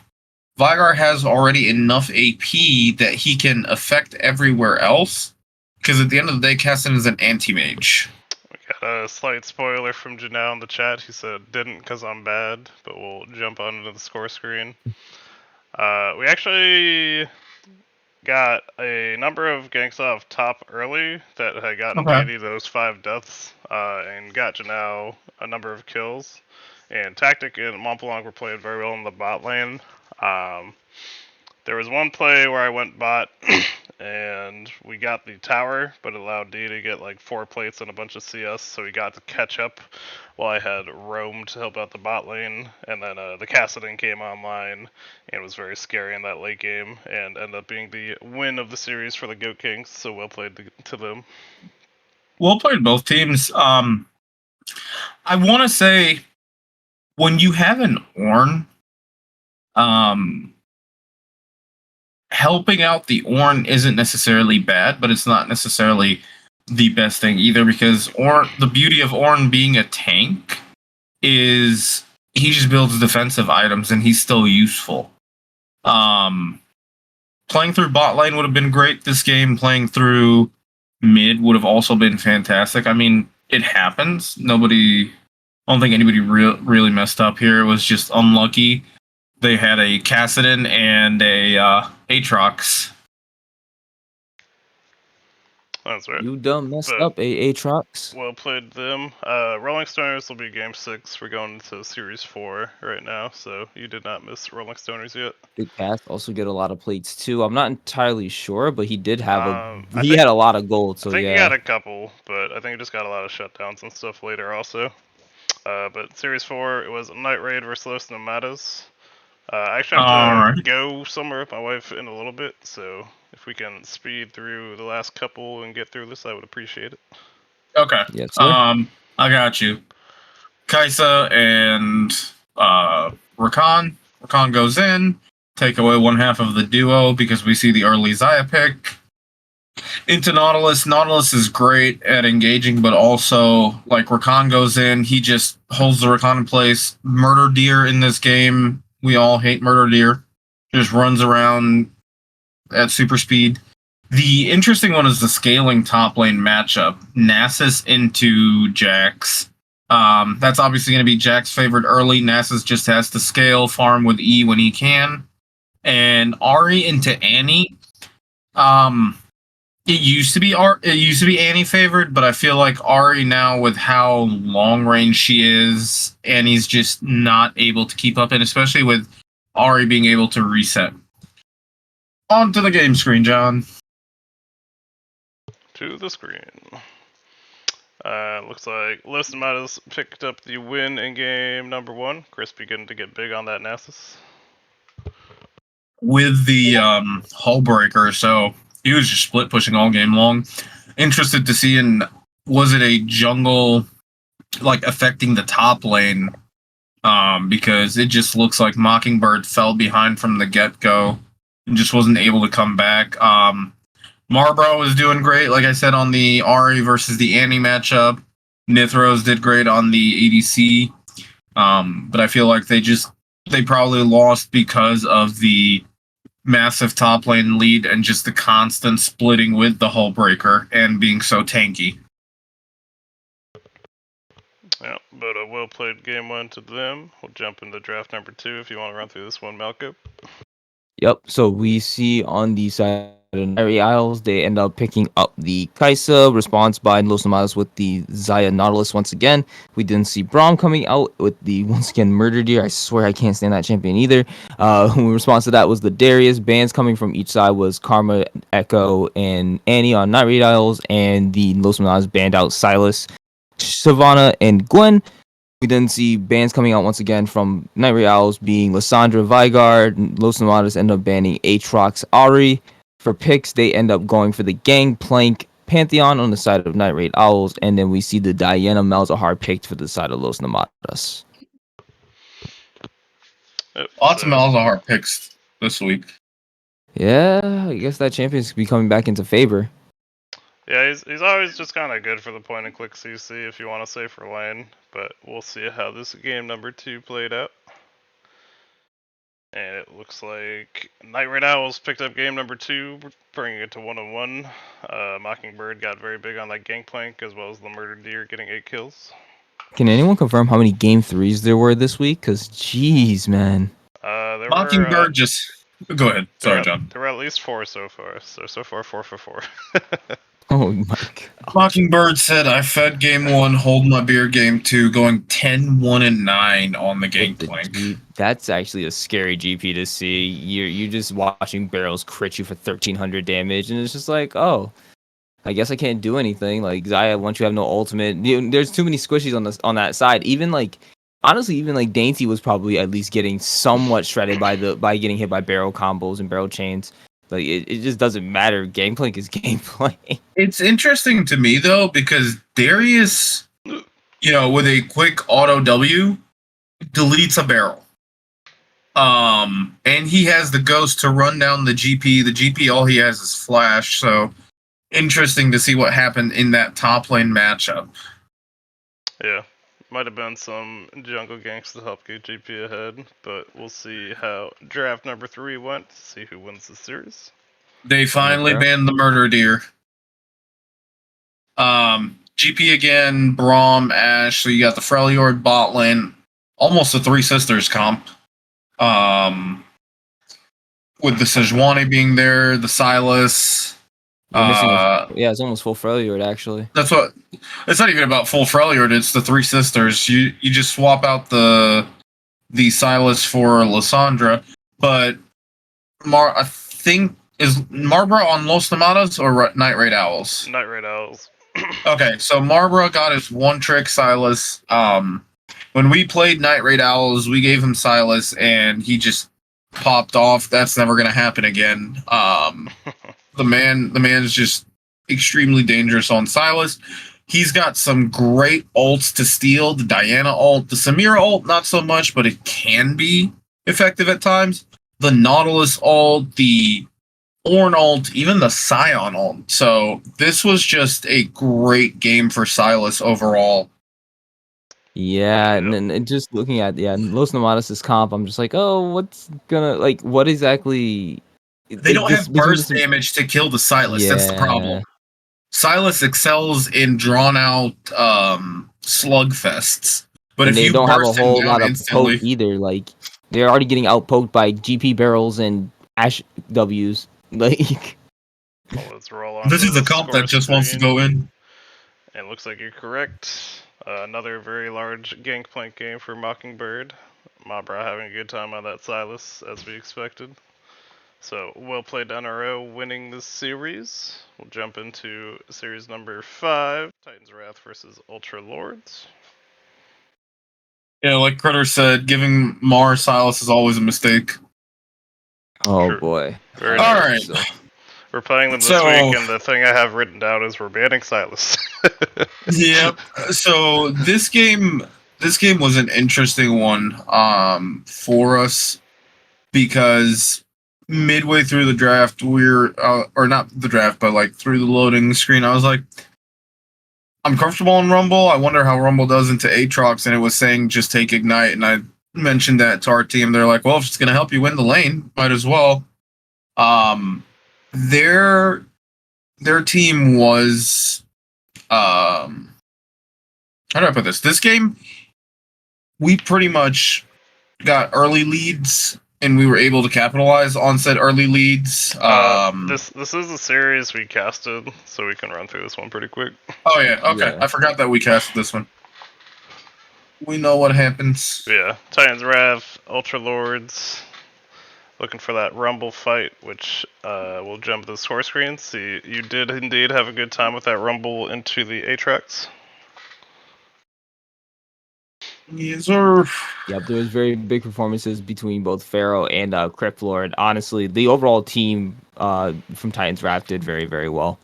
Vigar has already enough AP that he can affect everywhere else. Because at the end of the day, Kassadin is an anti-mage. We got a slight spoiler from Janelle in the chat. He said, didn't because I'm bad, but we'll jump on into the score screen. We actually got a number of ganks off top early that had gotten Danny those 5 deaths, and got Janelle a number of kills. And Tactic and Montblanc were playing very well in the bot lane. There was one play where I went bot, and we got the tower, but it allowed D to get like 4 plates and a bunch of CS, so we got to catch up while I had roamed to help out the bot lane, and then the Kassadin came online, and was very scary in that late game, and ended up being the win of the series for the Goat Kings, so well played to them. Well played, both teams. I want to say, when you have an Ornn, helping out the Ornn isn't necessarily bad, but it's not necessarily the best thing either, because the beauty of Ornn being a tank is he just builds defensive items and he's still useful. Playing through bot lane would have been great this game. Playing through mid would have also been fantastic. I mean, it happens. I don't think anybody really messed up here. It was just unlucky. They had a Kassadin and a Aatrox. That's right. You done messed But- up, Aatrox. Well played them. Rolling Stoners will be game 6. We're going into Series 4 right now, so you did not miss Rolling Stoners yet. Did Cass also get a lot of plates too? I'm not entirely sure, but he did have he think- had a lot of gold. So I think yeah, he got a couple, but I think he just got a lot of shutdowns and stuff later also. But Series 4, it was Night Raid versus Los Nomadas. I actually have to go somewhere with my wife in a little bit, so if we can speed through the last couple and get through this, I would appreciate it. Okay. Yes, sir. I got you. Kaisa and Rakan. Rakan goes in, take away one half of the duo because we see the early Xayah pick. Into Nautilus. Nautilus is great at engaging, but also, like, Rakan goes in, he just holds the Rakan in place. Murder Deer in this game. We all hate Murder Deer. Just runs around at super speed. The interesting one is the scaling top lane matchup. Nasus into Jax. That's obviously going to be Jack's favorite early. Nasus just has to scale, farm with E when he can. And Ahri into Annie. It used to be Annie favored, but I feel like Ahri now, with how long range she is, Annie's just not able to keep up, and especially with Ahri being able to reset. Onto the game screen, John. To the screen. Looks like Los Nomadas picked up the win in game number 1. Chris beginning to get big on that Nasus. With the hull breaker, so he was just split pushing all game long. Interested to see, was it a jungle like affecting the top lane? Because it just looks like Mockingbird fell behind from the get-go and just wasn't able to come back. Marbro was doing great, like I said, on the Ahri versus the Annie matchup. Nithros did great on the ADC. But I feel like they probably lost because of the massive top lane lead and just the constant splitting with the hull breaker and being so tanky. Yeah, but a well played game 1 to them. We'll jump into draft number 2 if you want to run through this one, Malco. Yep. So we see on the side of Neri Isles, they end up picking up the Kaisa response by Los Nomados with the Zaya Nautilus once again. We didn't see Braum coming out with the once again Murder Deer. I swear I can't stand that champion either. In response to that was the Darius. Bans coming from each side was Karma, Echo, and Annie on Nightreed Isles, and the Los Nomados banned out Silas, Savannah, and Gwen. We then see bands coming out once again from Night Ray Owls being Lysandra Vigard. Los Nomados end up banning Aatrox Ari. For picks, they end up going for the Gangplank Pantheon on the side of Night Raid Owls, and then we see the Diana Malzahar picked for the side of Los Nomados. Yep, Lots of so- Malzahar picks this week. Yeah, I guess that champion's be coming back into favor. Yeah, he's always just kind of good for the point and click CC if you want to say for lane, but we'll see how this game number 2 played out. And it looks like Night Raid Owls picked up game number 2, bringing it to 1-1. Mockingbird got very big on that Gangplank, as well as the Murder Deer getting 8 kills. Can anyone confirm how many game 3s there were this week? Because, jeez, man. There Mockingbird just. Go ahead. Sorry, John. There were at least 4 so far, so far 4 for 4. Oh my god. Mockingbird said, I fed game 1, hold my beer game 2, going 10-1-9 on the With the Gangplank. that's actually a scary GP to see. You're just watching barrels crit you for 1300 damage, and it's just like, oh, I guess I can't do anything. Like Zaya, once you have no ultimate, there's too many squishies on that side. Even like, honestly, even like Dainty was probably at least getting somewhat shredded by getting hit by barrel combos and barrel chains. Like it just doesn't matter. Gameplay is gameplay. It's interesting to me, though, because Darius, with a quick auto W, deletes a barrel. And he has the ghost to run down the GP. The GP, all he has is flash. So interesting to see what happened in that top lane matchup. Yeah, might have been some jungle ganks to help get GP ahead, but we'll see how draft number 3 went, see who wins the series. They finally Okay. banned the Murder Deer. GP again, Braum, Ash. So you got the Freljord bot lane, almost a Three Sisters comp. With the Sejuani being there, the Silas. We're missing it's almost full Freljord actually. That's what. It's not even about full Freljord. It's the Three Sisters. You just swap out the Silas for Lysandra, but I think is Marbra on Los Nomados or Night Raid Owls? Night Raid Owls. Okay, so Marbra got his one trick Silas. When we played Night Raid Owls, we gave him Silas, and he just popped off. That's never gonna happen again. The man's just extremely dangerous on Silas. He's got some great ults to steal. The Diana ult, the Samira ult, not so much, but it can be effective at times. The Nautilus ult, the Ornn ult, even the Scion ult. So this was just a great game for Silas overall. Yeah, and just looking at Los Nomados' comp, I'm just like, oh, what exactly? They don't have burst damage to kill the Silas. Yeah. That's the problem. Silas excels in drawn out slugfests. But and if they you don't have a burst him whole down lot of instantly, poke either. Like they're already getting outpoked by GP barrels and Ash Ws. Like Well, let's roll on. this to is a the comp score that just wants to screen. go in. And it looks like you're correct. Another very large Gangplank game for Mockingbird. Mabra having a good time on that Silas, as we expected. So, well played NRO winning this series. We'll jump into series number 5, Titan's Wrath versus Ultra Lords. Yeah, like Critter said, giving Mar Silas is always a mistake. oh True. boy. Very All true. right. So, We're playing them this So- week, and the thing I have written down is we're banning Silas. Yep. So this game was an interesting one for us because midway through the draft we're or not the draft but like through the loading screen I was like, I'm comfortable in Rumble. I wonder how Rumble does into Aatrox, and it was saying just take Ignite, and I mentioned that to our team. They're like, well, if it's gonna help you win the lane, might as well. Their team was how do I put this? This game, we pretty much got early leads and we were able to capitalize on said early leads. This is a series we casted, so we can run through this one pretty quick. Oh yeah, okay. Yeah. I forgot that we casted this one. We know what happens. Yeah, Titans Wrath, Ultra Lords, looking for that Rumble fight, which will jump to the score screen. See, you did indeed have a good time with that Rumble into the Atrax. Yes, sir. Yep, there was very big performances between both Pharaoh and Crypt Lord. Honestly, the overall team from Titans Wrath did very, very well.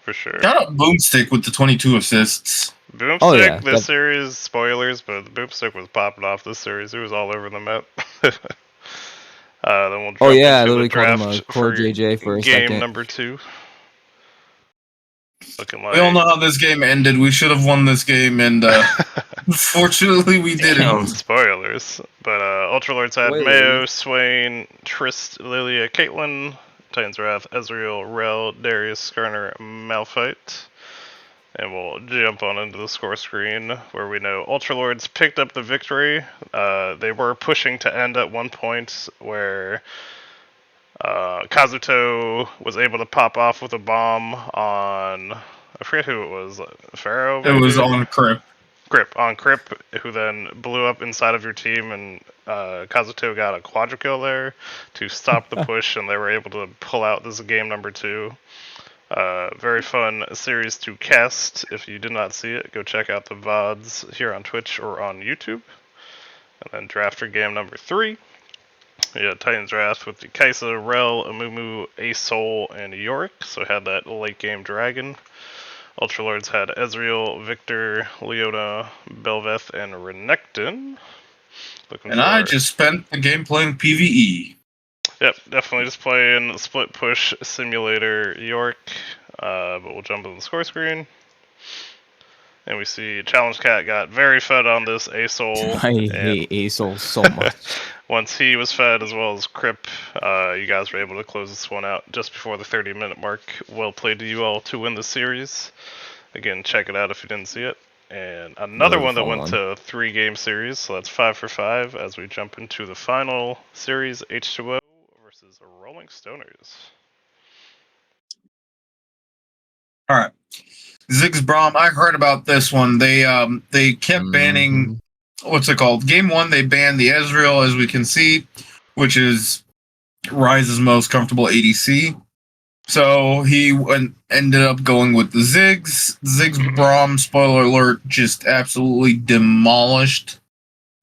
For sure. Shout out Boomstick with the 22 assists. Boomstick, Oh, yeah, this series, spoilers, but the Boomstick was popping off this series. It was all over the map. Then we'll jump I into literally the called him draft Core for JJ for a game second. number 2. Looking like We all know how this game ended. We should have won this game, and unfortunately, we didn't. spoilers. But Ultra Lords had Spoilers. Mayo, Swain, Trist, Lilia, Caitlyn, Titans Wrath, Ezreal, Rel, Darius, Skarner, Malphite. And we'll jump on into the score screen where we know Ultra Lords picked up the victory. They were pushing to end at one point where Kazuto was able to pop off with a bomb on, I forget who it was, Pharaoh maybe? It was on Crip. Crip, who then blew up inside of your team, and Kazuto got a quadra kill there to stop the push, and they were able to pull out this game number 2. Very fun series to cast. If you did not see it, go check out the VODs here on Twitch or on YouTube. And then draft for game number 3. Yeah, Titans Wrath with the Kaisa, Rel, Amumu, Asol, and Yorick. So had that late game dragon. Ultra Lords had Ezreal, Victor, Leona, Belveth, and Renekton. And I just spent the game playing PvE. Yep, definitely just playing Split Push Simulator York. But we'll jump on the score screen. And we see Challenge Cat got very fed on this Asol. I hate Asol so much. Once he was fed, as well as Crip, you guys were able to close this one out just before the 30-minute mark. Well played to you all to win the series. Again, check it out if you didn't see it. And another one that went to 3-game series, so that's 5 for 5 as we jump into the final series, H2O versus Rolling Stoners. All right, Ziggs Braum. I heard about this one. They kept banning. What's it called? Game 1, they banned the Ezreal, as we can see, which is Ryze's most comfortable ADC. So he ended up going with the Ziggs. Ziggs Braum, spoiler alert, just absolutely demolished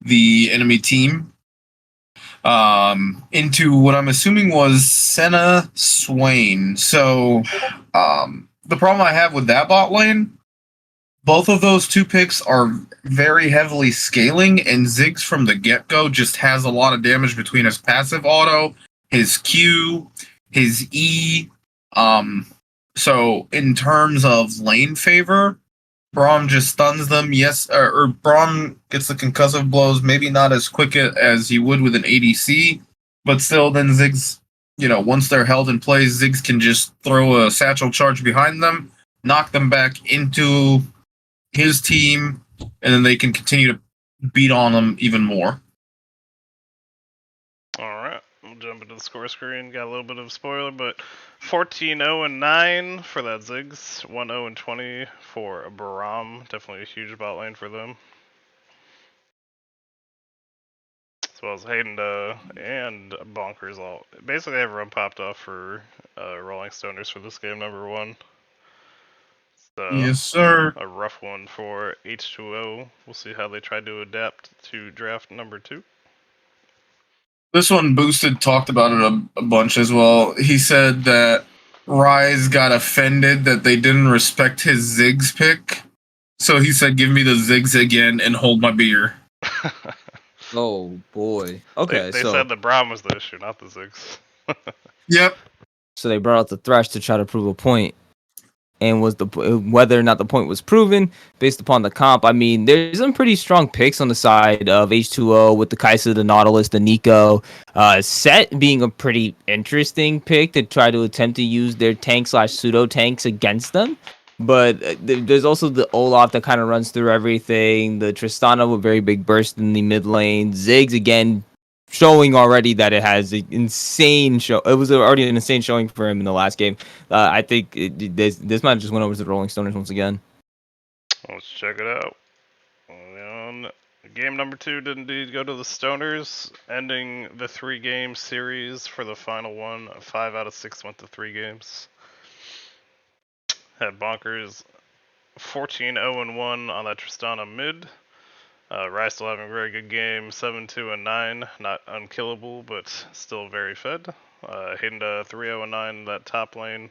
the enemy team. Into what I'm assuming was Senna Swain. So the problem I have with that bot lane, both of those 2 picks are very heavily scaling, and Ziggs from the get-go just has a lot of damage between his passive auto, his Q, his E. So in terms of lane favor, Braum just stuns them. Yes, or Braum gets the concussive blows, maybe not as quick as he would with an ADC, but still then Ziggs, once they're held in place, Ziggs can just throw a satchel charge behind them, knock them back into his team, and then they can continue to beat on them even more. Alright, we'll jump into the score screen. Got a little bit of a spoiler, but 14-0-9 for that Ziggs, 1-0-20 for Braum. Definitely a huge bot lane for them. As well as Hayden and Bonkers all. Basically everyone popped off for Rolling Stoners for this game number 1. Yes, sir. A rough one for H2O. We'll see how they try to adapt to draft number 2. This one, Boosted talked about it a bunch as well. He said that Ryze got offended that they didn't respect his Ziggs pick. So he said, give me the Ziggs again and hold my beer. Oh, boy. Okay, they said the Braum was the issue, not the Ziggs. Yep. So they brought out the Thresh to try to prove a point. And whether or not the point was proven based upon the comp. I mean, there's some pretty strong picks on the side of H2O with the Kaisa, the Nautilus, the Nico. Set being a pretty interesting pick to try to attempt to use their tank/pseudo tanks against them. But there's also the Olaf that kind of runs through everything. The Tristana with very big burst in the mid lane. Ziggs, again, showing already that it has an insane show. It was already an insane showing for him in the last game. I think this might have just went over to the Rolling Stoners once again. Let's check it out. Game number 2 did indeed go to the Stoners, ending the 3-game series for the final one. 5 out of 6 went to 3 games. Had Bonkers 14-0-1 on that Tristana mid. Rice still having a very good game, 7-2-9, not unkillable, but still very fed. Hitting to 3-0-9 in that top lane.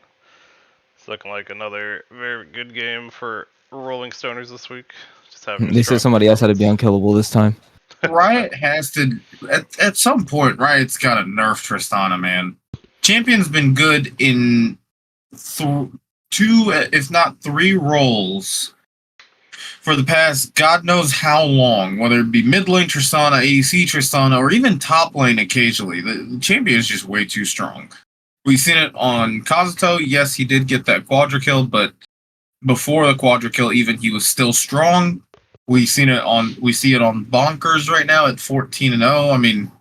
It's looking like another very good game for Rolling Stoners this week. Just having They said somebody else had to be unkillable this time. Riot has to at some point. Riot's got to nerf Tristana, man. Champion's been good in 2, if not 3 roles for the past God knows how long. Whether it be mid lane Tristana, ADC Tristana, or even top lane occasionally, the champion is just way too strong. We've seen it on Kazuto. Yes, he did get that quadra kill, but before the quadra kill, even he was still strong. We see it on Bonkers right now at 14-0. I mean,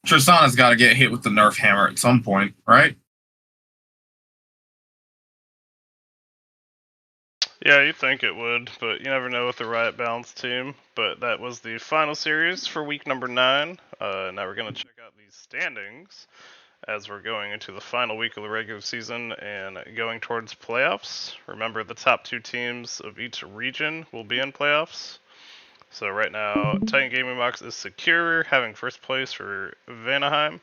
Tristana's got to get hit with the nerf hammer at some point, right? Yeah, you'd think it would, but you never know with the Riot Balance team. But that was the final series for week number 9. Now we're going to check out these standings as we're going into the final week of the regular season and going towards playoffs. Remember, the top 2 teams of each region will be in playoffs. So right now, Titan Gaming Box is secure, having first place for Vanaheim.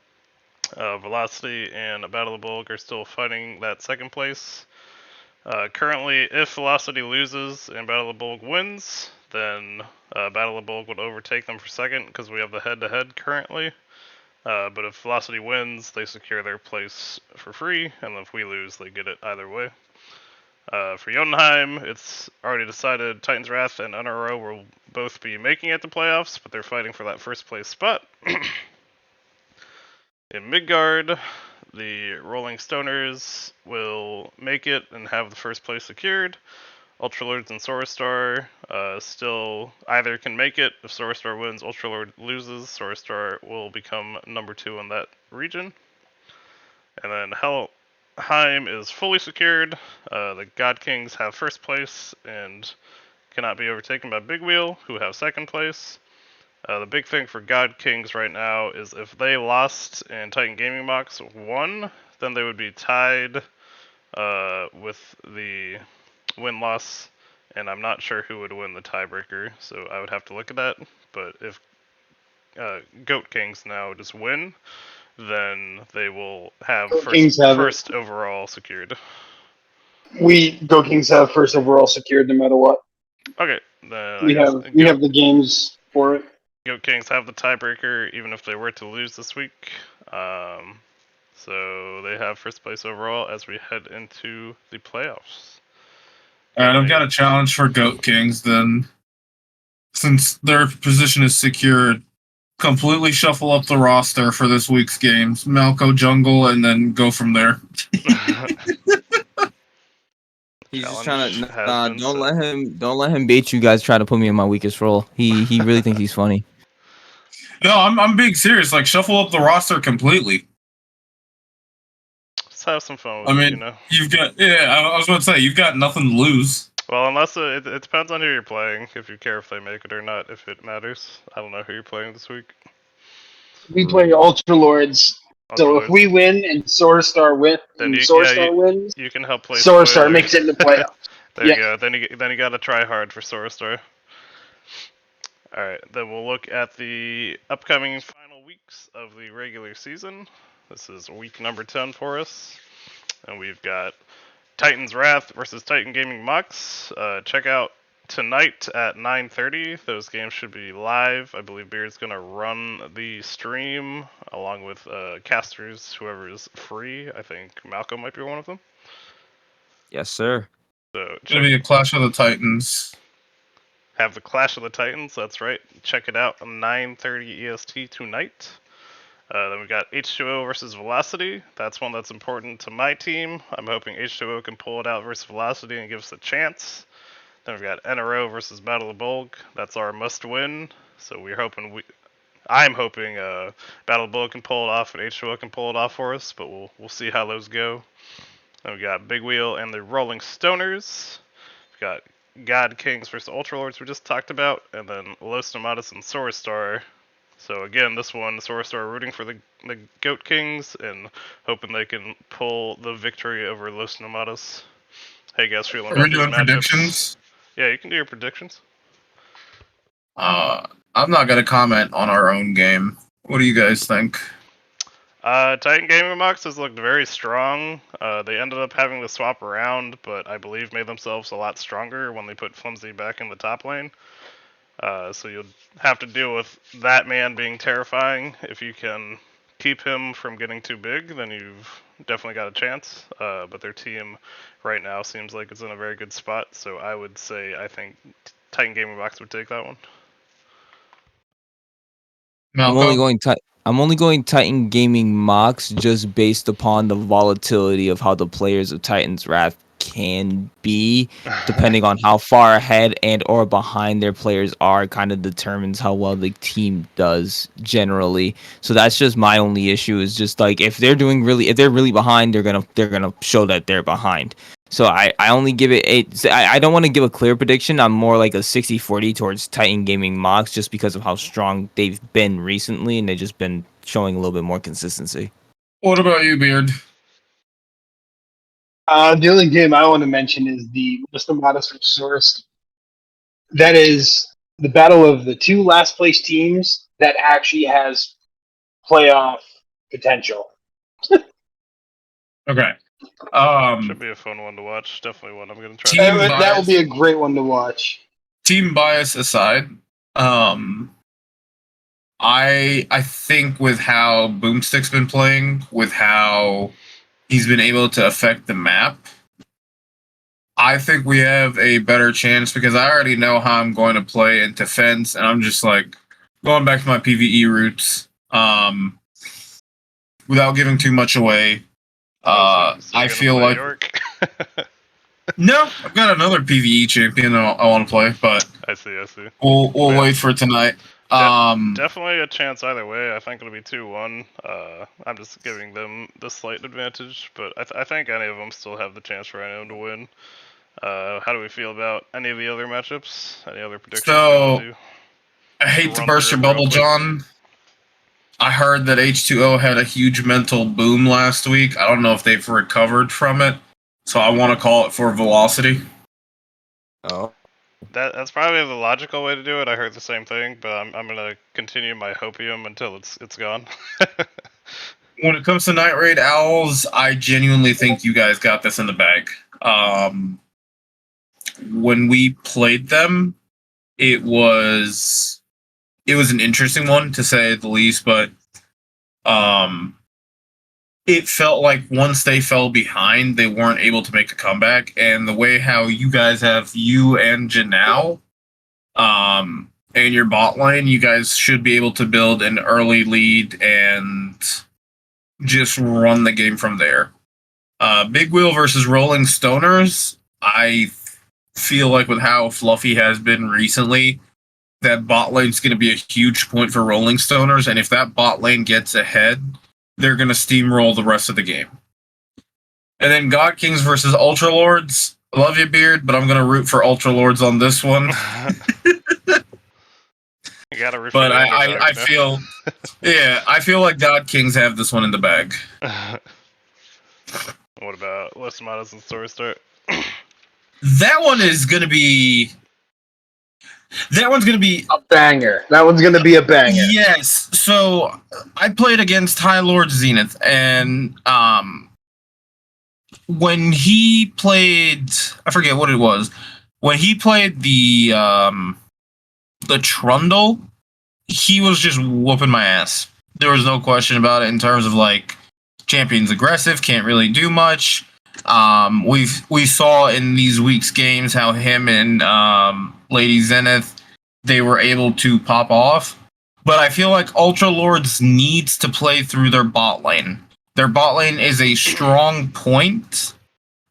Velocity and Battle of the Bulk are still fighting that second place. Currently, if Velocity loses and Battle of the Bulk wins, then Battle of the Bulk would overtake them for second because we have the head-to-head currently. But if Velocity wins, they secure their place for free, and if we lose, they get it either way. For Jotunheim, it's already decided Titan's Wrath and NRO will both be making it to playoffs, but they're fighting for that first place spot. In Midgard, the Rolling Stoners will make it and have the first place secured. Ultralords and Soarstar still either can make it. If Soarstar wins, Ultralord loses. Soarstar will become number 2 in that region. And then Helheim is fully secured. The God Kings have first place and cannot be overtaken by Big Wheel, who have second place. The big thing for God Kings right now is if they lost and Titan Gaming Box won, then they would be tied with the win-loss, and I'm not sure who would win the tiebreaker, so I would have to look at that. But if Goat Kings now just win, then they will have first overall secured. Goat Kings have first overall secured no matter what. Okay, then we have the games for it. Goat Kings have the tiebreaker even if they were to lose this week. So they have first place overall as we head into the playoffs. Alright, I've got a challenge for Goat Kings then. Since their position is secured, completely shuffle up the roster for this week's games. Malco Jungle, and then go from there. He's just trying to don't let him bait you guys. Try to put me in my weakest role. He really thinks he's funny. No, I'm being serious. Like, shuffle up the roster completely. Let's have some fun with it, you know. You've got I was about to say you've got nothing to lose. Well, unless it depends on who you're playing. If you care if they make it or not, if it matters. I don't know who you're playing this week. We play Ultralords. So if we win and Soarstar wins, you can help play Soarstar makes it in the playoffs. There you go. Then you got to try hard for Soarstar. All right, then we'll look at the upcoming final weeks of the regular season. This is week number 10 for us, and we've got Titan's Wrath versus Titan Gaming Mox. Check out tonight at 9:30. Those games should be live. I believe Beard's gonna run the stream along with casters, whoever is free. I think Malcolm might be one of them. Yes, sir. So it's gonna be a Clash of the Titans. Have the Clash of the Titans. That's right. Check it out on 9:30 EST tonight. Then we got H2O versus Velocity. That's one that's important to my team. I'm hoping H2O can pull it out versus Velocity and give us a chance. Then we've got NRO versus Battle of Bulk. That's our must-win. So we're hoping I'm hoping Battle Bull can pull it off and H2O can pull it off for us, but we'll see how those go. Then we got Big Wheel and the Rolling Stoners. We got God Kings versus Ultra Lords we just talked about, and then Los Nomadas and Soarstar. So again, this one, Soarstar rooting for the Goat Kings and hoping they can pull the victory over Los Nomadas. How you guys feeling Are we about these doing matchups? predictions? Yeah, you can do your predictions. I'm not gonna comment on our own game. What do you guys think? Titan Gaming Box has looked very strong. They ended up having to swap around, but I believe made themselves a lot stronger when they put Flimsy back in the top lane. So you'll have to deal with that man being terrifying. If you can keep him from getting too big, then you've definitely got a chance. But their team right now seems like it's in a very good spot. So I would say I think Titan Gaming Box would take that one. I'm only going Titan Gaming Mox just based upon the volatility of how the players of Titan's Wrath can be, depending on how far ahead and or behind their players are, kind of determines how well the team does generally. So that's just my only issue, is just like if they're really behind, they're gonna show that they're behind. So I only give it 8. I don't want to give a clear prediction. I'm more like a 60-40 towards Titan Gaming Mox just because of how strong they've been recently, and they've just been showing a little bit more consistency. What about you, Beard? The only game I want to mention is the Los Nomadas from Source. That is the battle of the two last place teams that actually has playoff potential. Okay. Should be a fun one to watch. Definitely one I'm gonna try. That would be a great one to watch. Team bias aside, I think with how Boomstick's been playing, with how he's been able to affect the map, I think we have a better chance because I already know how I'm going to play into fence, and I'm just like going back to my PvE roots. Without giving too much away, I feel like no, I've got another PvE champion I want to play, but I see. We'll wait for tonight. Definitely a chance either way. I think it'll be 2-1. I'm just giving them the slight advantage, but I think any of them still have the chance for anyone to win. How do we feel about any of the other matchups? Any other predictions? So, I hate to burst your bubble, John. I heard that H2O had a huge mental boom last week. I don't know if they've recovered from it, so I want to call it for Velocity. Oh. That's probably the logical way to do it. I heard the same thing, but I'm gonna continue my hopium until it's gone. When it comes to Night Raid Owls, I genuinely think you guys got this in the bag. When we played them, it was an interesting one to say the least, but it felt like once they fell behind, they weren't able to make a comeback. And the way how you guys have you and Janelle, and your bot lane, you guys should be able to build an early lead and just run the game from there. Big Wheel versus Rolling Stoners, I feel like with how Fluffy has been recently, that bot lane's going to be a huge point for Rolling Stoners, and if that bot lane gets ahead, they're going to steamroll the rest of the game. And then God Kings versus Ultra Lords. I love you, Beard, but I'm going to root for Ultra Lords on this one. You gotta root but I feel, I feel like God Kings have this one in the bag. What about Los Nomadas and Soarstar? That one is going to be... That one's going to be... a banger. That one's going to be a banger. Yes. So, I played against High Lord Zenith, and when he played... I forget what it was. When he played the Trundle, he was just whooping my ass. There was no question about it in terms of, like, champion's aggressive, can't really do much. We saw in these weeks' games how him and Lady Zenith, they were able to pop off. But I feel like Ultra Lords needs to play through their bot lane. Their bot lane is a strong point,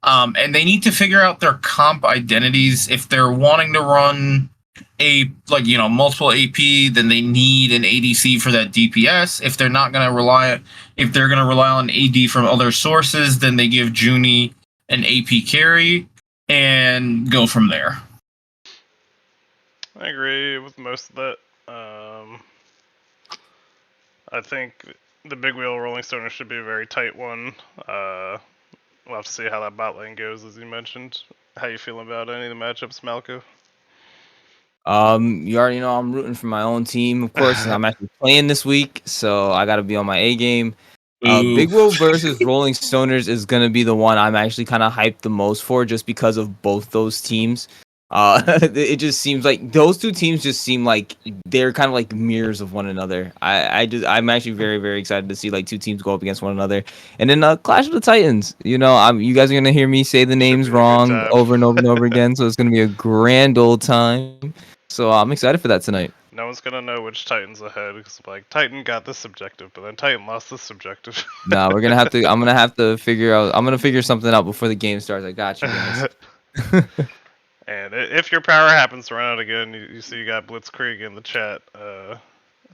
and they need to figure out their comp identities if they're wanting to run multiple AP, then they need an ADC for that DPS. If they're gonna rely on AD from other sources, then they give Junie an AP carry and go from there. I agree with most of that. I think the big wheel Rolling Stoner should be a very tight one. We'll have to see how that bot lane goes, as you mentioned. How you feeling about any of the matchups, Malco? You already know I'm rooting for my own team, of course, since I'm actually playing this week, so I got to be on my A game. Big Will versus Rolling Stoners is gonna be the one I'm actually kind of hyped the most for, just because of both those teams. It just seems like those two teams just seem like they're kind of like mirrors of one another. I'm actually very, very excited to see like two teams go up against one another. And then Clash of the Titans. You guys are gonna hear me say the names wrong over and over and over again, so it's gonna be a grand old time. So I'm excited for that tonight. No one's gonna know which Titan's ahead because like Titan got this objective, but then Titan lost this objective. Nah, we're gonna have to. I'm gonna have to figure out. I'm gonna figure something out before the game starts. I got you guys. And if your power happens to run out again, you see you got Blitzkrieg in the chat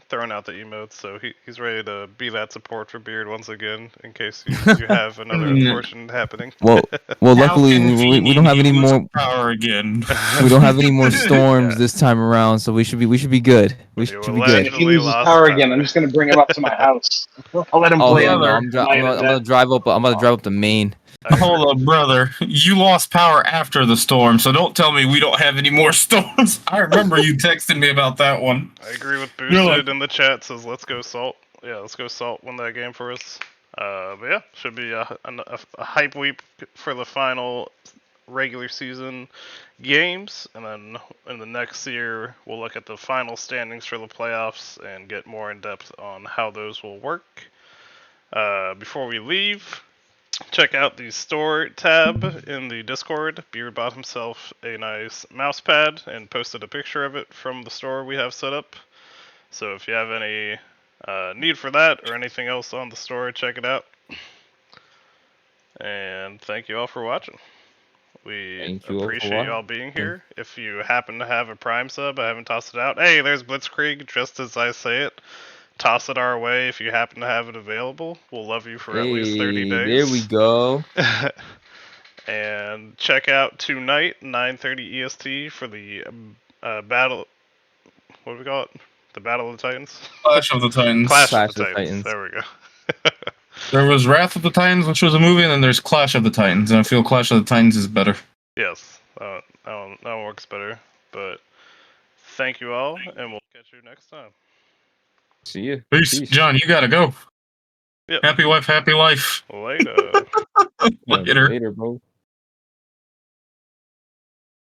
throwing out the emotes, so he's ready to be that support for Beard once again in case you have another unfortunate happening. Well, luckily we don't have any more power again. We don't have any more storms this time around, so we should be good. We should be good. If he loses power again, I'm just gonna bring him up to my house. I'll let him play. No, I'm gonna drive up. I'm gonna drive up to Maine. Hold up, brother. You lost power after the storm, so don't tell me we don't have any more storms. I remember you texting me about that one. I agree with Boosted in the chat, says let's go Salt. Yeah, let's go Salt, win that game for us. But yeah, should be a hype week for the final regular season games, and then in the next year we'll look at the final standings for the playoffs and get more in depth on how those will work. Before we leave, check out the store tab in the Discord. Beard bought himself a nice mouse pad and posted a picture of it from the store we have set up. So if you have any need for that or anything else on the store, check it out. And thank you all for watching. We appreciate you all being here. If you happen to have a Prime sub, I haven't tossed it out. Hey, there's Blitzkrieg, just as I say it. Toss it our way if you happen to have it available. We'll love you for at least 30 days. There we go. And check out tonight, 9:30 EST, for the battle. What do we call it? The Battle of the Titans? Clash of the Titans. Clash of the Titans. There we go. There was Wrath of the Titans, which was a movie, and then there's Clash of the Titans, and I feel Clash of the Titans is better. Yes, that one works better. But thank you all, and we'll catch you next time. See you. Peace. John, you gotta go. Yep. Happy wife, happy life. Later. Later, bro.